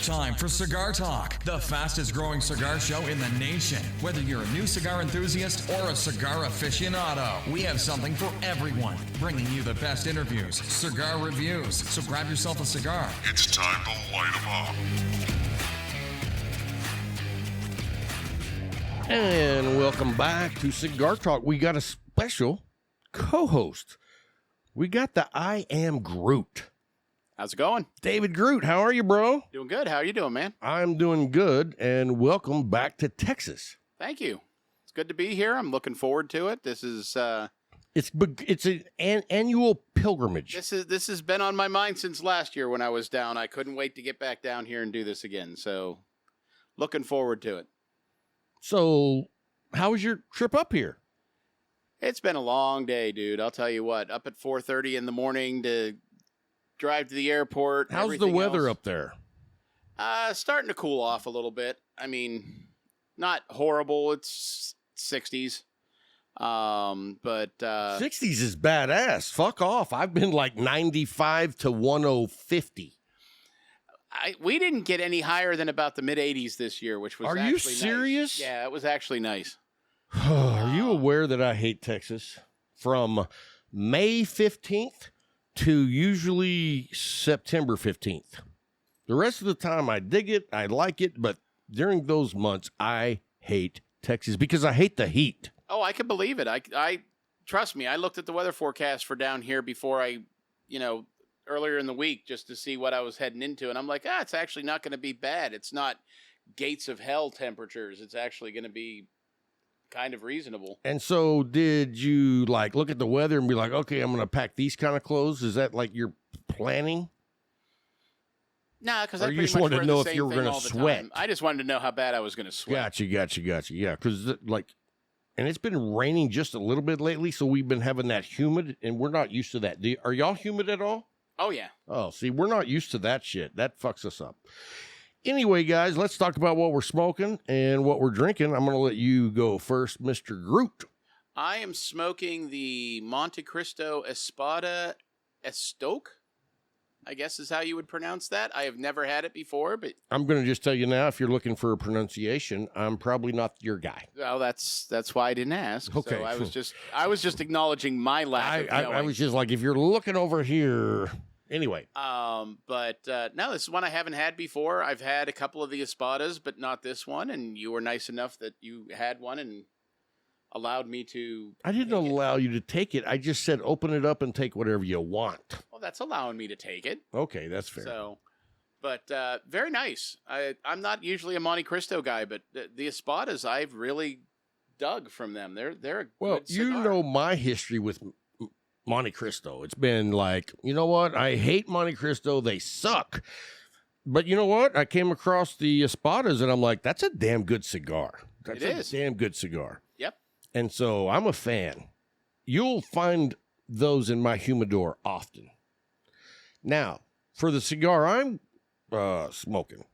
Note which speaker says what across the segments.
Speaker 1: time for Cigar Talk, the fastest growing cigar show in the nation. Whether you're a new cigar enthusiast or a cigar aficionado, we have something for everyone. Bringing you the best interviews, cigar reviews. So grab yourself a cigar.
Speaker 2: It's time to light 'em up.
Speaker 3: And welcome back to Cigar Talk. We got a special co-host. We got the I Am Groot.
Speaker 4: How's it going?
Speaker 3: David Groot, how are you, bro?
Speaker 4: Doing good. How are you doing, man?
Speaker 3: I'm doing good, and welcome back to Texas.
Speaker 4: Thank you. It's good to be here. I'm looking forward to it. This is
Speaker 3: It's an annual pilgrimage.
Speaker 4: this has been on my mind since last year when I was down. I couldn't wait to get back down here and do this again. So, looking forward to it.
Speaker 3: So, how was your trip up here?
Speaker 4: It's been a long day, dude. I'll tell you what. Up at 4:30 in the morning to drive to the airport.
Speaker 3: How's the weather
Speaker 4: else.
Speaker 3: up there?
Speaker 4: Starting to cool off a little bit. I mean, not horrible. It's 60s. But
Speaker 3: 60s is badass. Fuck off. I've been like 95 to 1050.
Speaker 4: We didn't get any higher than about the mid 80s this year, which was
Speaker 3: Are
Speaker 4: actually
Speaker 3: you
Speaker 4: nice.
Speaker 3: serious?
Speaker 4: Yeah, it was actually nice.
Speaker 3: Are you aware that I hate Texas? From May 15th to usually September 15th. The rest of the time I dig it, I like it, but during those months I hate Texas because I hate the heat.
Speaker 4: Oh, I can believe it. I trust me. I looked at the weather forecast for down here before earlier in the week just to see what I was heading into, and I'm like, it's actually not going to be bad. It's not gates of hell temperatures. It's actually going to be kind of reasonable.
Speaker 3: And so did you look at the weather and be like, okay, I'm going to pack these kind of clothes? Is that like your planning?
Speaker 4: Nah, because I
Speaker 3: you
Speaker 4: pretty
Speaker 3: just
Speaker 4: much
Speaker 3: wanted
Speaker 4: wear
Speaker 3: to know
Speaker 4: the
Speaker 3: if
Speaker 4: same
Speaker 3: you were
Speaker 4: thing
Speaker 3: gonna
Speaker 4: all the
Speaker 3: sweat.
Speaker 4: time. I just wanted to know how bad I was going to sweat.
Speaker 3: Gotcha. Yeah, because and it's been raining just a little bit lately, so we've been having that humid, and we're not used to that. Are y'all humid at all?
Speaker 4: Oh, yeah.
Speaker 3: Oh, see, we're not used to that shit. That fucks us up. Anyway, guys, let's talk about what we're smoking and what we're drinking. I'm going to let you go first, Mr. Groot.
Speaker 4: I am smoking the Monte Cristo Espada Estoque, I guess is how you would pronounce that. I have never had it before, but
Speaker 3: I'm going to just tell you now, if you're looking for a pronunciation, I'm probably not your guy.
Speaker 4: well, that's why I didn't ask.
Speaker 3: Okay.
Speaker 4: So I was just acknowledging my lack of knowing.
Speaker 3: I was just like, if you're looking over here, anyway.
Speaker 4: No, this is one I haven't had before. I've had a couple of the Espadas, but not this one. And you were nice enough that you had one and allowed me to.
Speaker 3: I didn't allow you to take it. I just said open it up and take whatever you want.
Speaker 4: Well, that's allowing me to take it.
Speaker 3: Okay, that's fair.
Speaker 4: So, but very nice. I'm not usually a Monte Cristo guy, but the Espadas I've really dug from them. They're a good cigar.
Speaker 3: You know my history with Monte Cristo. It's been like, you know what? I hate Monte Cristo. They suck. But you know what? I came across the Espadas and I'm like, that's a damn good cigar. That's a damn good cigar.
Speaker 4: Yep.
Speaker 3: And so I'm a fan. You'll find those in my humidor often. Now, for the cigar I'm smoking,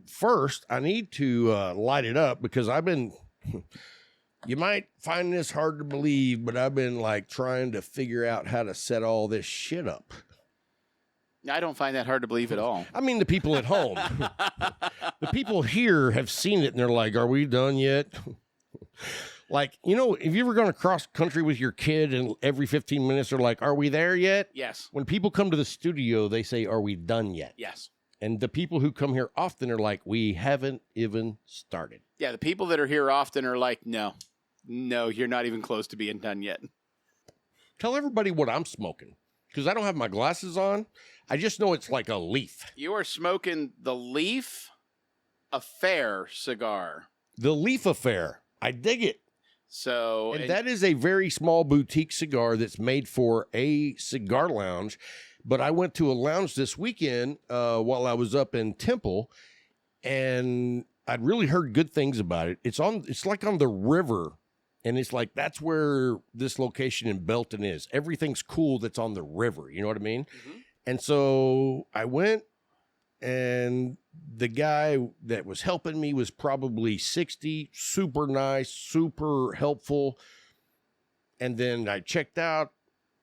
Speaker 3: first I need to light it up because I've been... You might find this hard to believe, but I've been trying to figure out how to set all this shit up.
Speaker 4: I don't find that hard to believe at all.
Speaker 3: I mean, the people at home. The people here have seen it and they're like, are we done yet? If you ever gone across country with your kid and every 15 minutes they're like, are we there yet?
Speaker 4: Yes.
Speaker 3: When people come to the studio, they say, are we done yet?
Speaker 4: Yes.
Speaker 3: And the people who come here often are like, we haven't even started.
Speaker 4: Yeah, the people that are here often are like, no, you're not even close to being done yet.
Speaker 3: Tell everybody what I'm smoking, because I don't have my glasses on. I just know it's like a leaf.
Speaker 4: You are smoking the Leaf Affair cigar.
Speaker 3: The Leaf Affair. I dig it.
Speaker 4: So,
Speaker 3: and that is a very small boutique cigar that's made for a cigar lounge. But I went to a lounge this weekend while I was up in Temple, and I'd really heard good things about it. It's like on the river, and it's like that's where this location in Belton is. Everything's cool that's on the river. You know what I mean? Mm-hmm. And so I went, and the guy that was helping me was probably 60, super nice, super helpful. And then I checked out.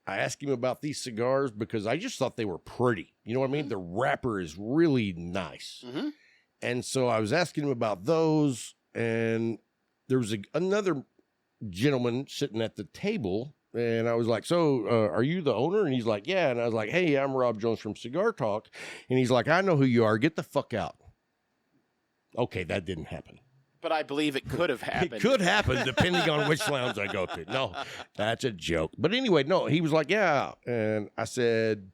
Speaker 3: I asked him about these cigars because I just thought they were pretty. You know what I mean? The wrapper is really nice.
Speaker 4: Mm-hmm.
Speaker 3: And so I was asking him about those, and there was another gentleman sitting at the table, and I was like, so are you the owner? And he's like, yeah. And I was like, hey, I'm Rob Jones from Cigar Talk. And he's like, I know who you are. Get the fuck out. Okay, that didn't happen.
Speaker 4: But I believe it could have happened.
Speaker 3: It could happen depending on which lounge I go to. No, that's a joke. But anyway, no, he was like, yeah. And I said,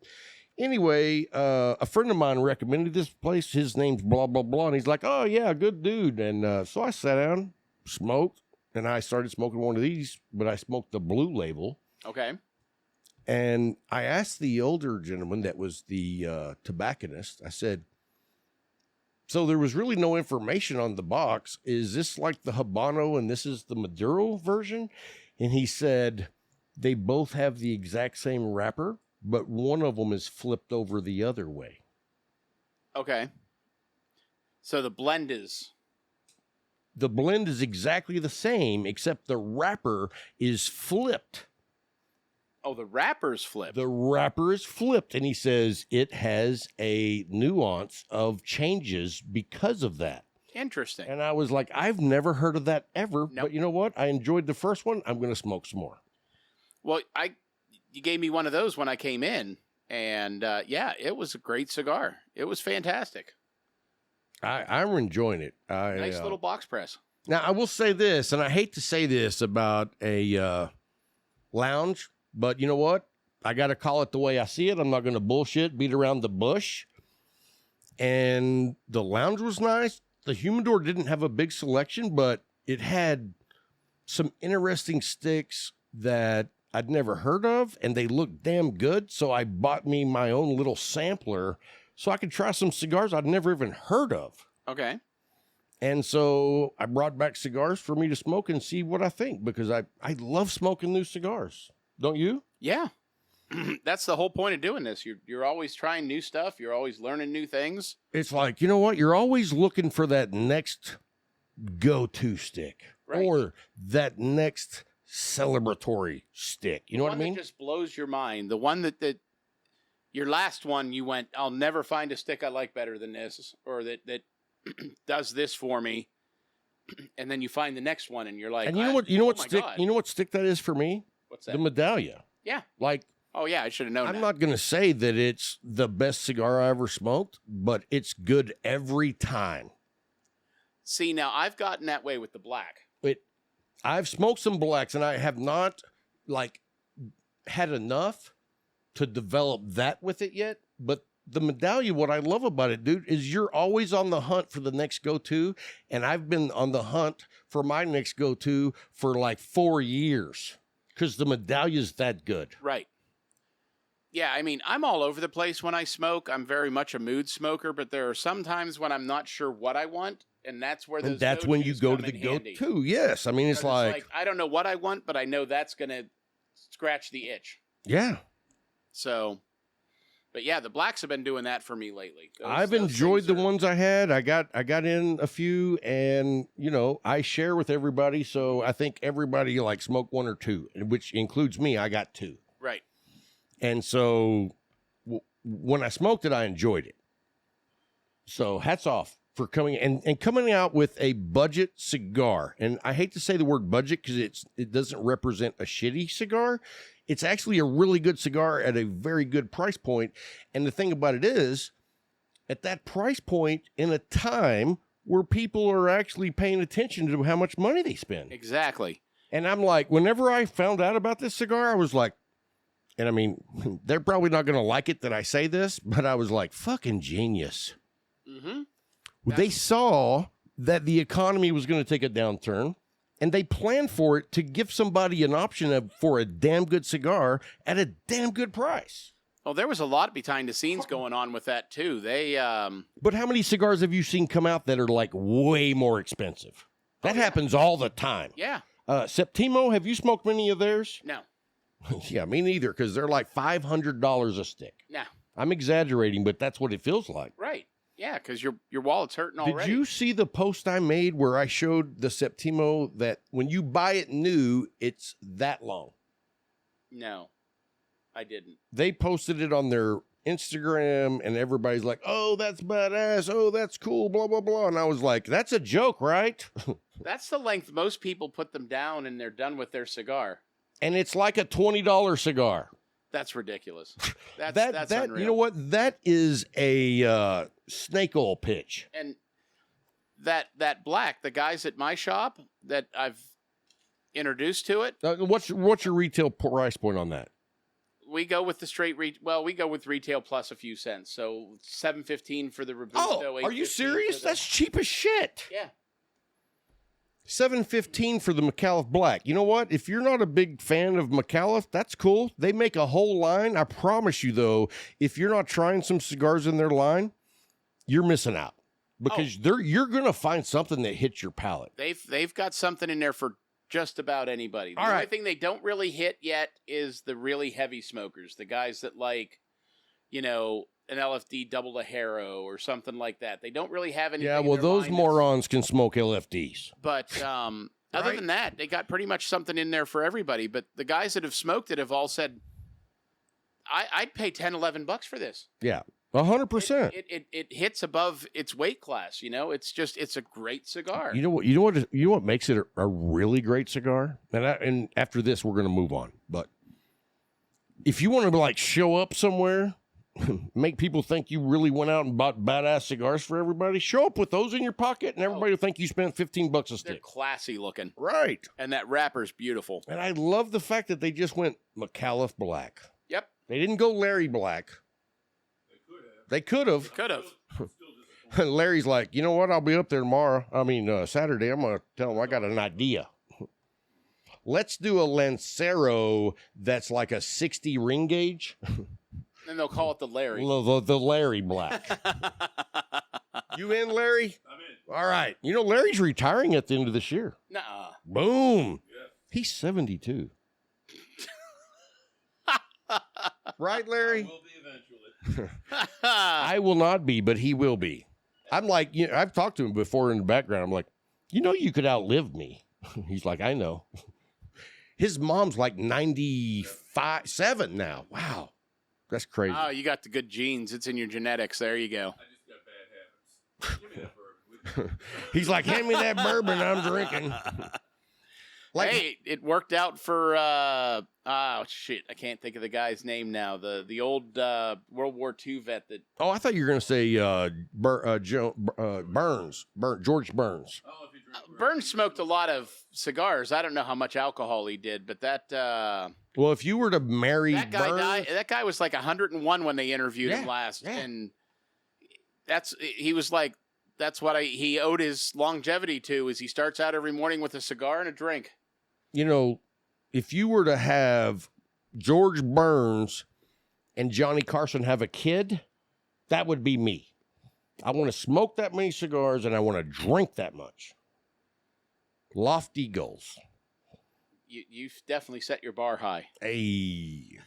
Speaker 3: anyway, a friend of mine recommended this place. His name's blah, blah, blah. And he's like, oh, yeah, good dude. And so I sat down, smoked, and I started smoking one of these, but I smoked the blue label.
Speaker 4: Okay.
Speaker 3: And I asked the older gentleman that was the tobacconist, I said, so there was really no information on the box. Is this like the Habano and this is the Maduro version? And he said, they both have the exact same wrapper, but one of them is flipped over the other way.
Speaker 4: Okay. So the blend is
Speaker 3: exactly the same, except the wrapper is flipped.
Speaker 4: Oh, the wrapper's flipped.
Speaker 3: The wrapper is flipped, and he says it has a nuance of changes because of that.
Speaker 4: Interesting.
Speaker 3: And I was like, I've never heard of that ever.
Speaker 4: Nope.
Speaker 3: But you know what? I enjoyed the first one. I'm going to smoke some more.
Speaker 4: Well, you gave me one of those when I came in, and yeah, it was a great cigar. It was fantastic.
Speaker 3: I'm enjoying it.
Speaker 4: Nice little box press.
Speaker 3: Now, I will say this, and I hate to say this about a lounge, but you know what? I got to call it the way I see it. I'm not going to bullshit, beat around the bush. And the lounge was nice. The humidor didn't have a big selection, but it had some interesting sticks that I'd never heard of, and they looked damn good. So I bought me my own little sampler so I could try some cigars I'd never even heard of.
Speaker 4: Okay.
Speaker 3: And so I brought back cigars for me to smoke and see what I think, because I love smoking new cigars. Don't you?
Speaker 4: Yeah. That's the whole point of doing this. You're always trying new stuff. You're always learning new things.
Speaker 3: It's like, you know what? You're always looking for that next go-to stick,
Speaker 4: Right.
Speaker 3: or that next celebratory stick. You know what I mean?
Speaker 4: That just blows your mind. The one that your last one, you went, I'll never find a stick I like better than this, or that does this for me. And then you find the next one, and you're like,
Speaker 3: and you know what stick?
Speaker 4: God.
Speaker 3: You know what stick that is for me?
Speaker 4: What's that?
Speaker 3: The Medallia.
Speaker 4: Yeah.
Speaker 3: Like,
Speaker 4: oh yeah, I should have known.
Speaker 3: I'm not going to say that it's the best cigar I ever smoked, but it's good every time.
Speaker 4: See, now I've gotten that way with the black.
Speaker 3: I've smoked some blacks, and I have not had enough to develop that with it yet. But the Medallia, what I love about it, dude, is you're always on the hunt for the next go-to, and I've been on the hunt for my next go-to for like 4 years because the Medallia's that good.
Speaker 4: Right. Yeah, I mean, I'm all over the place when I smoke. I'm very much a mood smoker, but there are some times when I'm not sure what I want, and that's where
Speaker 3: And that's when you go to the go-to. Yes. I mean, it's like,
Speaker 4: I don't know what I want, but I know that's going to scratch the itch.
Speaker 3: yeah.
Speaker 4: So, but yeah, the blacks have been doing that for me lately.
Speaker 3: I've enjoyed the ones I had. I got in a few, and you know, I share with everybody. So I think everybody like smoke one or two, which includes me. I got two.
Speaker 4: Right.
Speaker 3: And so when I smoked it, I enjoyed it. So hats off for coming and coming out with a budget cigar. And I hate to say the word budget because it doesn't represent a shitty cigar. It's actually a really good cigar at a very good price point. And the thing about it is, at that price point in a time where people are actually paying attention to how much money they spend.
Speaker 4: Exactly.
Speaker 3: And I'm like, whenever I found out about this cigar, I was like, and I mean, they're probably not going to like it that I say this, but I was like, fucking genius.
Speaker 4: Mm-hmm.
Speaker 3: They saw that the economy was going to take a downturn, and they planned for it to give somebody an option for a damn good cigar at a damn good price.
Speaker 4: Well, there was a lot behind the scenes going on with that too. They,
Speaker 3: But how many cigars have you seen come out that are like way more expensive? That happens all the time.
Speaker 4: Yeah.
Speaker 3: Septimo, have you smoked many of theirs?
Speaker 4: No.
Speaker 3: Yeah, me neither, because they're like $500 a stick.
Speaker 4: No.
Speaker 3: I'm exaggerating, but that's what it feels like.
Speaker 4: Right. Yeah, because your wallet's hurting already.
Speaker 3: Did you see the post I made where I showed the Septimo that when you buy it new, it's that long?
Speaker 4: No, I didn't.
Speaker 3: They posted it on their Instagram, and everybody's like, "Oh, that's badass. Oh, that's cool." Blah blah blah. And I was like, "That's a joke, right?"
Speaker 4: That's the length most people put them down, and they're done with their cigar.
Speaker 3: And it's like a $20 cigar.
Speaker 4: That's ridiculous. That's
Speaker 3: that
Speaker 4: unreal.
Speaker 3: you know what? That is a snake oil pitch.
Speaker 4: And that black, the guys at my shop that I've introduced to it,
Speaker 3: What's your retail price point on that?
Speaker 4: we go with the straight we go with retail plus a few cents. So $7.15 for the Robusto.
Speaker 3: Oh, are you
Speaker 4: $8.15
Speaker 3: serious?
Speaker 4: for the-
Speaker 3: That's cheap as shit.
Speaker 4: yeah.
Speaker 3: $7.15 for the McAuliffe Black. You know what? If you're not a big fan of McAuliffe, that's cool. They make a whole line. I promise you, though, if you're not trying some cigars in their line, you're missing out because you're gonna find something that hits your palate.
Speaker 4: They've got something in there for just about anybody. The only thing they don't really hit yet is the really heavy smokers, the guys that like, an LFD double a Harrow or something like that. They don't really have anything.
Speaker 3: Yeah,
Speaker 4: in
Speaker 3: well,
Speaker 4: their
Speaker 3: those
Speaker 4: line
Speaker 3: morons can smoke LFDs.
Speaker 4: But other than that, they got pretty much something in there for everybody. But the guys that have smoked it have all said, I'd pay $10-11 for this.
Speaker 3: Yeah, 100%.
Speaker 4: It hits above its weight class. It's a great cigar.
Speaker 3: You know what makes it a really great cigar? And after this, we're gonna move on. But if you want to show up somewhere, make people think you really went out and bought badass cigars for everybody, show up with those in your pocket, and everybody will think you spent $15 a
Speaker 4: They're
Speaker 3: stick.
Speaker 4: classy looking,
Speaker 3: Right.
Speaker 4: and that wrapper's beautiful.
Speaker 3: And I love the fact that they just went McAuliffe Black.
Speaker 4: Yep,
Speaker 3: They didn't go Larry Black. They could have.
Speaker 4: could have.
Speaker 3: Larry's like, you know what? I'll be up there tomorrow. Saturday. I'm going to tell him I got an idea. Let's do a Lancero that's like a 60 ring gauge.
Speaker 4: And they'll call it the Larry.
Speaker 3: The Larry Black. You in, Larry?
Speaker 2: I'm in.
Speaker 3: All right. Larry's retiring at the end of this year.
Speaker 4: Nuh-uh.
Speaker 3: Boom.
Speaker 2: Yeah.
Speaker 3: He's 72. Right, Larry?
Speaker 2: Will be eventually.
Speaker 3: I will not be, but he will be. I'm like, I've talked to him before in the background. I'm like, you could outlive me. He's like, I know. His mom's like 7 now. Wow. That's crazy.
Speaker 4: Oh, you got the good genes. It's in your genetics. There you go.
Speaker 2: I just got bad habits. Give me that bourbon.
Speaker 3: He's like, hand me that bourbon I'm drinking.
Speaker 4: Hey, it worked out for I can't think of the guy's name now. The old World War II vet that.
Speaker 3: Oh, I thought you were going to say George Burns.
Speaker 2: Oh, if you drink
Speaker 4: Burns smoked a lot of cigars. I don't know how much alcohol he did, but that
Speaker 3: Well, if you were to marry
Speaker 4: that guy
Speaker 3: Burns,
Speaker 4: died. That guy was like 101 when they interviewed him last,
Speaker 3: yeah.
Speaker 4: and he was like, that's what he owed his longevity to. Is he starts out every morning with a cigar and a drink.
Speaker 3: if you were to have George Burns and Johnny Carson have a kid, that would be me. I want to smoke that many cigars and I want to drink that much. Lofty goals.
Speaker 4: You've definitely set your bar high.
Speaker 3: Hey.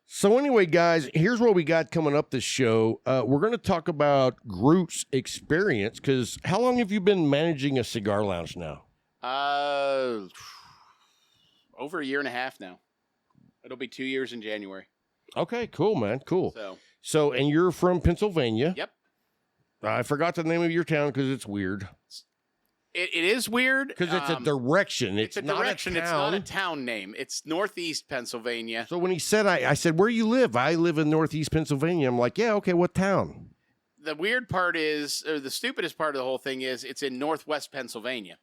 Speaker 3: So anyway, guys, here's what we got coming up this show. We're going to talk about Groot's experience, because how long have you been managing a cigar lounge now?
Speaker 4: Over a year and a half now. It'll be 2 years in January.
Speaker 3: Okay, cool, man. Cool.
Speaker 4: So
Speaker 3: So, and you're from Pennsylvania.
Speaker 4: yep.
Speaker 3: I forgot the name of your town because it's weird.
Speaker 4: It is weird.
Speaker 3: Because it's a direction.
Speaker 4: It's a
Speaker 3: not
Speaker 4: direction.
Speaker 3: a
Speaker 4: It's
Speaker 3: town.
Speaker 4: not a town name. It's Northeast Pennsylvania.
Speaker 3: So when he said, I said, where you live? I live in Northeast Pennsylvania. I'm like, yeah, okay, what town?
Speaker 4: The weird part is, or the stupidest part of the whole thing is, it's in Northwest Pennsylvania.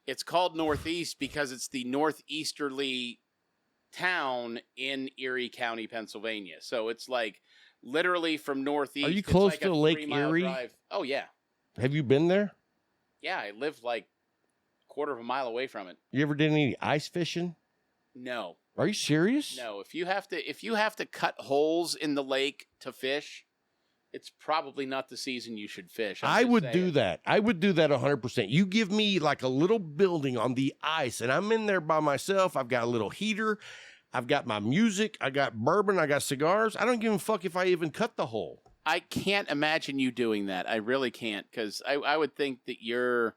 Speaker 4: It's called Northeast because it's the northeasterly town in Erie County, Pennsylvania. So it's like literally from northeast.
Speaker 3: Are you
Speaker 4: it's
Speaker 3: close
Speaker 4: like
Speaker 3: to
Speaker 4: a
Speaker 3: Lake
Speaker 4: 3-mile
Speaker 3: Erie?
Speaker 4: drive. Oh yeah,
Speaker 3: Have you been there?
Speaker 4: yeah. I live like a quarter of a mile away from it.
Speaker 3: You ever did any ice fishing?
Speaker 4: No,
Speaker 3: Are you serious?
Speaker 4: no. If you have to cut holes in the lake to fish, it's probably not the season you should fish.
Speaker 3: I would do that. I would do that 100%. You give me like a little building on the ice, and I'm in there by myself. I've got a little heater. I've got my music. I got bourbon. I got cigars. I don't give a fuck if I even cut the hole.
Speaker 4: I can't imagine you doing that. I really can't, because I would think that your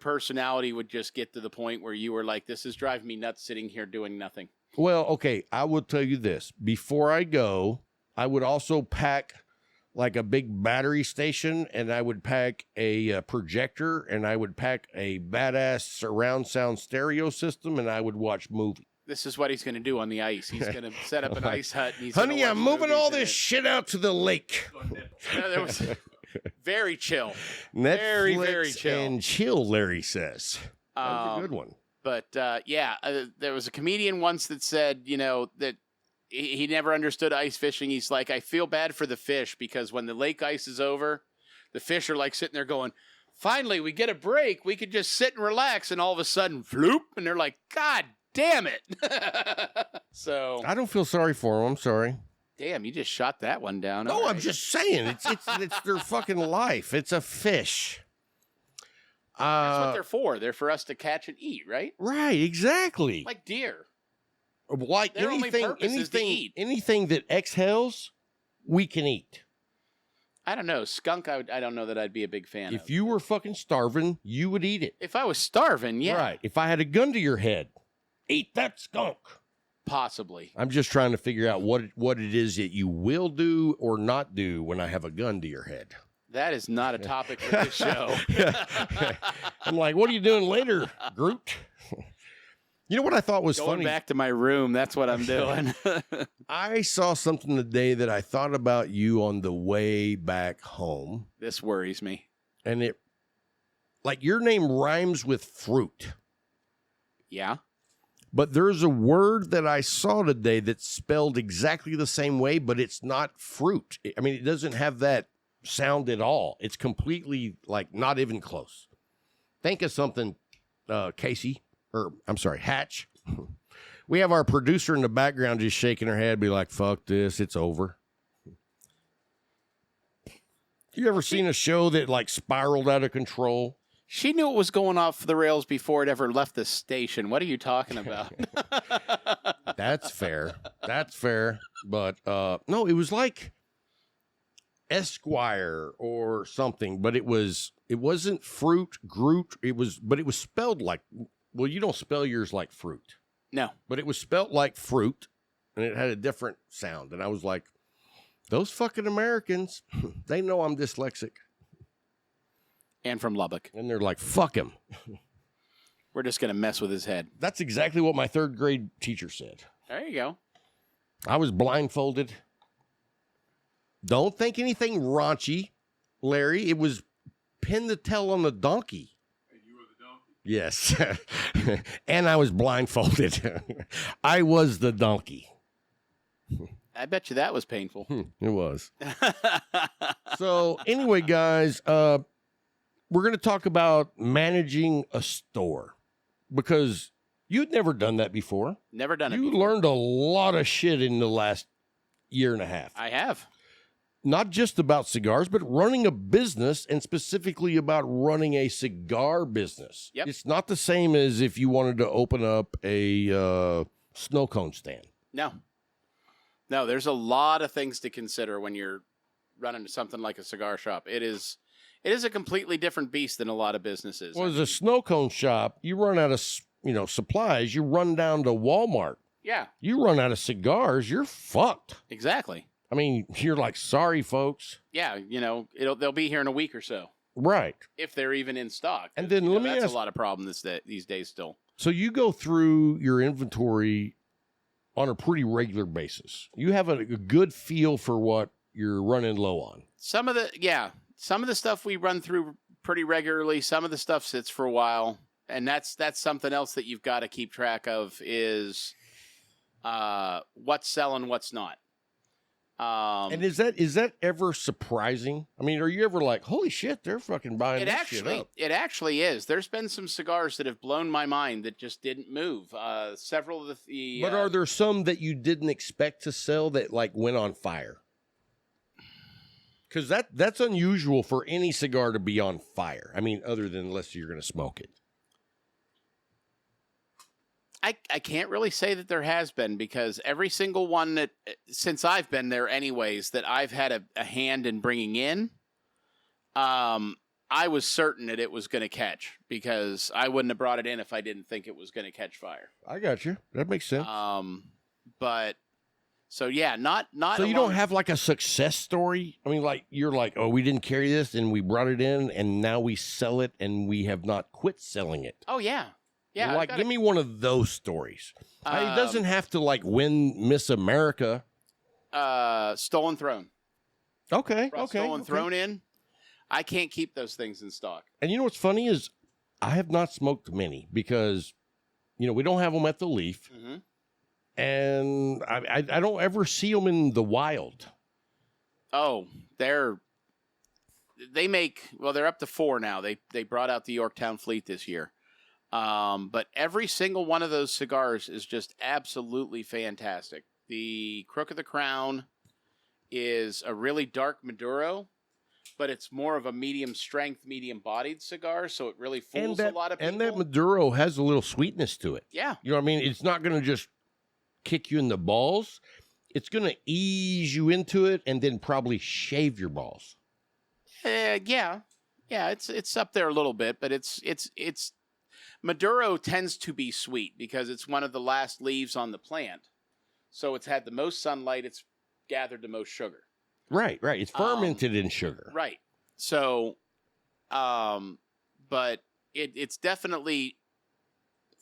Speaker 4: personality would just get to the point where you were like, this is driving me nuts sitting here doing nothing.
Speaker 3: Well, okay, I will tell you this. Before I go, I would also pack like a big battery station, and I would pack a projector, and I would pack a badass surround sound stereo system, and I would watch movies.
Speaker 4: This is what he's going to do on the ice. He's going to set up an ice hut. And he's
Speaker 3: Honey,
Speaker 4: gonna
Speaker 3: I'm
Speaker 4: watch
Speaker 3: moving
Speaker 4: movies
Speaker 3: all
Speaker 4: in
Speaker 3: this
Speaker 4: it.
Speaker 3: shit out to the lake.
Speaker 4: No, there was very chill.
Speaker 3: Netflix
Speaker 4: very chill.
Speaker 3: and chill, Larry says. That was a good one.
Speaker 4: But there was a comedian once that said, that he never understood ice fishing. He's like, I feel bad for the fish because when the lake ice is over, the fish are like sitting there going, finally, we get a break. We could just sit and relax. And all of a sudden, floop. And they're like, God damn it. So
Speaker 3: I don't feel sorry for them. I'm sorry.
Speaker 4: damn, you just shot that one down.
Speaker 3: No,
Speaker 4: All
Speaker 3: I'm
Speaker 4: right.
Speaker 3: just saying. It's their fucking life. It's a fish.
Speaker 4: That's what they're for. They're for us to catch and eat, right?
Speaker 3: Right, exactly.
Speaker 4: Like deer.
Speaker 3: Like
Speaker 4: their only purpose is to eat.
Speaker 3: anything that exhales, we can eat.
Speaker 4: I don't know. Skunk, I don't know that I'd be a big fan of.
Speaker 3: If you were fucking starving, you would eat it.
Speaker 4: If I was starving, yeah.
Speaker 3: Right. If I had a gun to your head, eat that skunk.
Speaker 4: Possibly.
Speaker 3: I'm just trying to figure out what it is that you will do or not do when I have a gun to your head.
Speaker 4: That is not a topic for this show.
Speaker 3: I'm like, what are you doing later, Groot? You know what I thought was
Speaker 4: Going
Speaker 3: funny?
Speaker 4: back to my room, that's what I'm doing.
Speaker 3: I saw something today that I thought about you on the way back home.
Speaker 4: This worries me.
Speaker 3: And it, like, your name rhymes with fruit.
Speaker 4: Yeah?
Speaker 3: But there's a word that I saw today that's spelled exactly the same way, but it's not fruit. I mean, it doesn't have that sound at all. It's completely, like, not even close. Think of something, Casey, or I'm sorry, Hatch. We have our producer in the background just shaking her head, be like, fuck this, it's over. You ever seen a show that, like, spiraled out of control?
Speaker 4: She knew it was going off the rails before it ever left the station. What are you talking about?
Speaker 3: That's fair. That's fair. But no, it was like Esquire or something, but it wasn't fruit, Groot. But it was spelled like, well, you don't spell yours like fruit.
Speaker 4: No.
Speaker 3: But it was spelled like fruit, and it had a different sound. And I was like, those fucking Americans, they know I'm dyslexic.
Speaker 4: And from Lubbock.
Speaker 3: And they're like, fuck him.
Speaker 4: We're just going to mess with his head.
Speaker 3: That's exactly what my third grade teacher said.
Speaker 4: There you go.
Speaker 3: I was blindfolded. Don't think anything raunchy, Larry. It was pin the tail on the donkey.
Speaker 2: And you were the donkey.
Speaker 3: Yes. And I was blindfolded. I was the donkey.
Speaker 4: I bet you that was painful.
Speaker 3: It was. So anyway, guys, we're going to talk about managing a store because you'd never done that before.
Speaker 4: Never done it
Speaker 3: You
Speaker 4: before.
Speaker 3: learned a lot of shit in the last year and a half.
Speaker 4: I have.
Speaker 3: Not just about cigars, but running a business and specifically about running a cigar business.
Speaker 4: Yep.
Speaker 3: It's not the same as if you wanted to open up a snow cone stand.
Speaker 4: No. No, there's a lot of things to consider when you're running something like a cigar shop. It is a completely different beast than a lot of businesses.
Speaker 3: Well, as a snow cone shop, you run out of supplies. You run down to Walmart.
Speaker 4: Yeah,
Speaker 3: You run out of cigars, you're fucked.
Speaker 4: exactly.
Speaker 3: I mean, you're like, sorry, folks.
Speaker 4: Yeah, they'll be here in a week or so
Speaker 3: Right.
Speaker 4: if they're even in stock.
Speaker 3: And then let me
Speaker 4: that's
Speaker 3: ask-
Speaker 4: a lot of problem these days still.
Speaker 3: So you go through your inventory on a pretty regular basis. You have a good feel for what you're running low on.
Speaker 4: Some of the stuff we run through pretty regularly. Some of the stuff sits for a while, and that's something else that you've got to keep track of is what's selling, what's not.
Speaker 3: And is that ever surprising? I mean, are you ever like, holy shit, they're fucking buying this shit up?
Speaker 4: It actually is. There's been some cigars that have blown my mind that just didn't move. Several of the
Speaker 3: But are there some that you didn't expect to sell that like went on fire? Because that's unusual for any cigar to be on fire. I mean, other than unless you're going to smoke it.
Speaker 4: I can't really say that there has been because every single one that, since I've been there anyways, that I've had a hand in bringing in, I was certain that it was going to catch because I wouldn't have brought it in if I didn't think it was going to catch fire.
Speaker 3: I got you. That makes sense.
Speaker 4: But so yeah, not.
Speaker 3: So you don't have like a success story? I mean, like you're like, oh, we didn't carry this and we brought it in and now we sell it and we have not quit selling it.
Speaker 4: Oh yeah, yeah.
Speaker 3: Like, give me one of those stories. It doesn't have to like win Miss America.
Speaker 4: Stolen Throne.
Speaker 3: Okay.
Speaker 4: Brought Stolen Throne in. I can't keep those things in stock.
Speaker 3: And you know what's funny is I have not smoked many because, we don't have them at the Leaf.
Speaker 4: Mm-hmm.
Speaker 3: And I don't ever see them in the wild.
Speaker 4: Oh, they're up to 4 now. They brought out the Yorktown fleet this year. But every single one of those cigars is just absolutely fantastic. The Crook of the Crown is a really dark Maduro, but it's more of a medium strength, medium bodied cigar, so it really fools a lot of people.
Speaker 3: And that Maduro has a little sweetness to it.
Speaker 4: Yeah.
Speaker 3: You know what I mean? It's not going to just kick you in the balls. It's going to ease you into it and then probably shave your balls.
Speaker 4: Yeah, it's up there a little bit, but it's Maduro tends to be sweet because it's one of the last leaves on the plant. So it's had the most sunlight, it's gathered the most sugar.
Speaker 3: Right. It's fermented in sugar.
Speaker 4: Right. So but it's definitely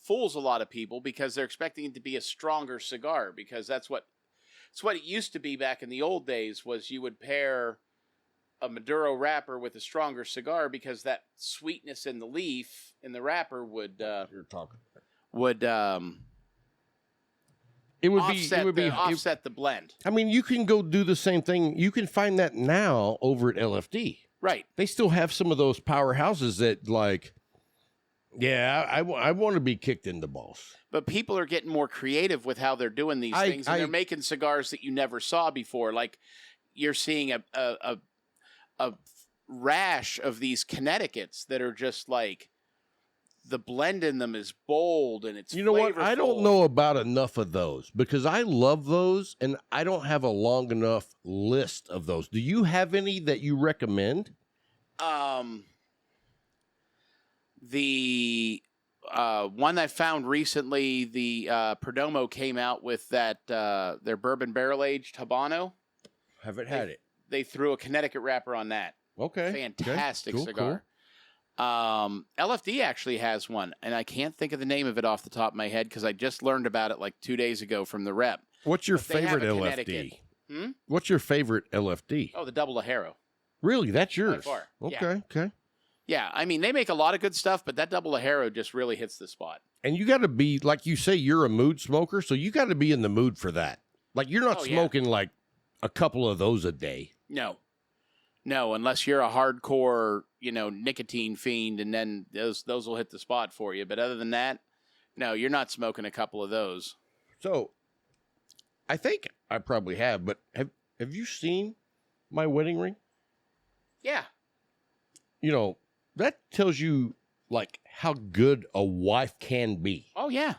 Speaker 4: fools a lot of people because they're expecting it to be a stronger cigar because it's what it used to be back in the old days was you would pair a Maduro wrapper with a stronger cigar because that sweetness in the leaf in the wrapper would offset the blend.
Speaker 3: I mean, you can go do the same thing. You can find that now over at LFD.
Speaker 4: Right.
Speaker 3: They still have some of those powerhouses that I want to be kicked in the balls.
Speaker 4: But people are getting more creative with how they're doing these things, and they're making cigars that you never saw before. Like you're seeing a rash of these Connecticut's that are just like the blend in them is bold and it's flavorful.
Speaker 3: What? I don't know about enough of those because I love those and I don't have a long enough list of those. Do you have any that you recommend?
Speaker 4: The one I found recently, the Perdomo came out with that their bourbon barrel aged Habano.
Speaker 3: Haven't had it.
Speaker 4: They threw a Connecticut wrapper on that.
Speaker 3: Okay.
Speaker 4: Fantastic
Speaker 3: Cool,
Speaker 4: cigar. Cool. LFD actually has one, and I can't think of the name of it off the top of my head because I just learned about it like 2 days ago from the rep.
Speaker 3: What's your favorite LFD? What's your favorite LFD?
Speaker 4: Oh, the Double Ajero.
Speaker 3: Really? That's yours?
Speaker 4: By far.
Speaker 3: Okay.
Speaker 4: Yeah, I mean, they make a lot of good stuff, but that Double Ajero just really hits the spot.
Speaker 3: And you got to be, like you say, you're a mood smoker, so you got to be in the mood for that. Like, you're not smoking like a couple of those a day.
Speaker 4: No, unless you're a hardcore, nicotine fiend, and then those will hit the spot for you. But other than that, no, you're not smoking a couple of those.
Speaker 3: So, I think I probably have, but have you seen my wedding ring?
Speaker 4: Yeah.
Speaker 3: That tells you, like, how good a wife can be.
Speaker 4: Oh, yeah.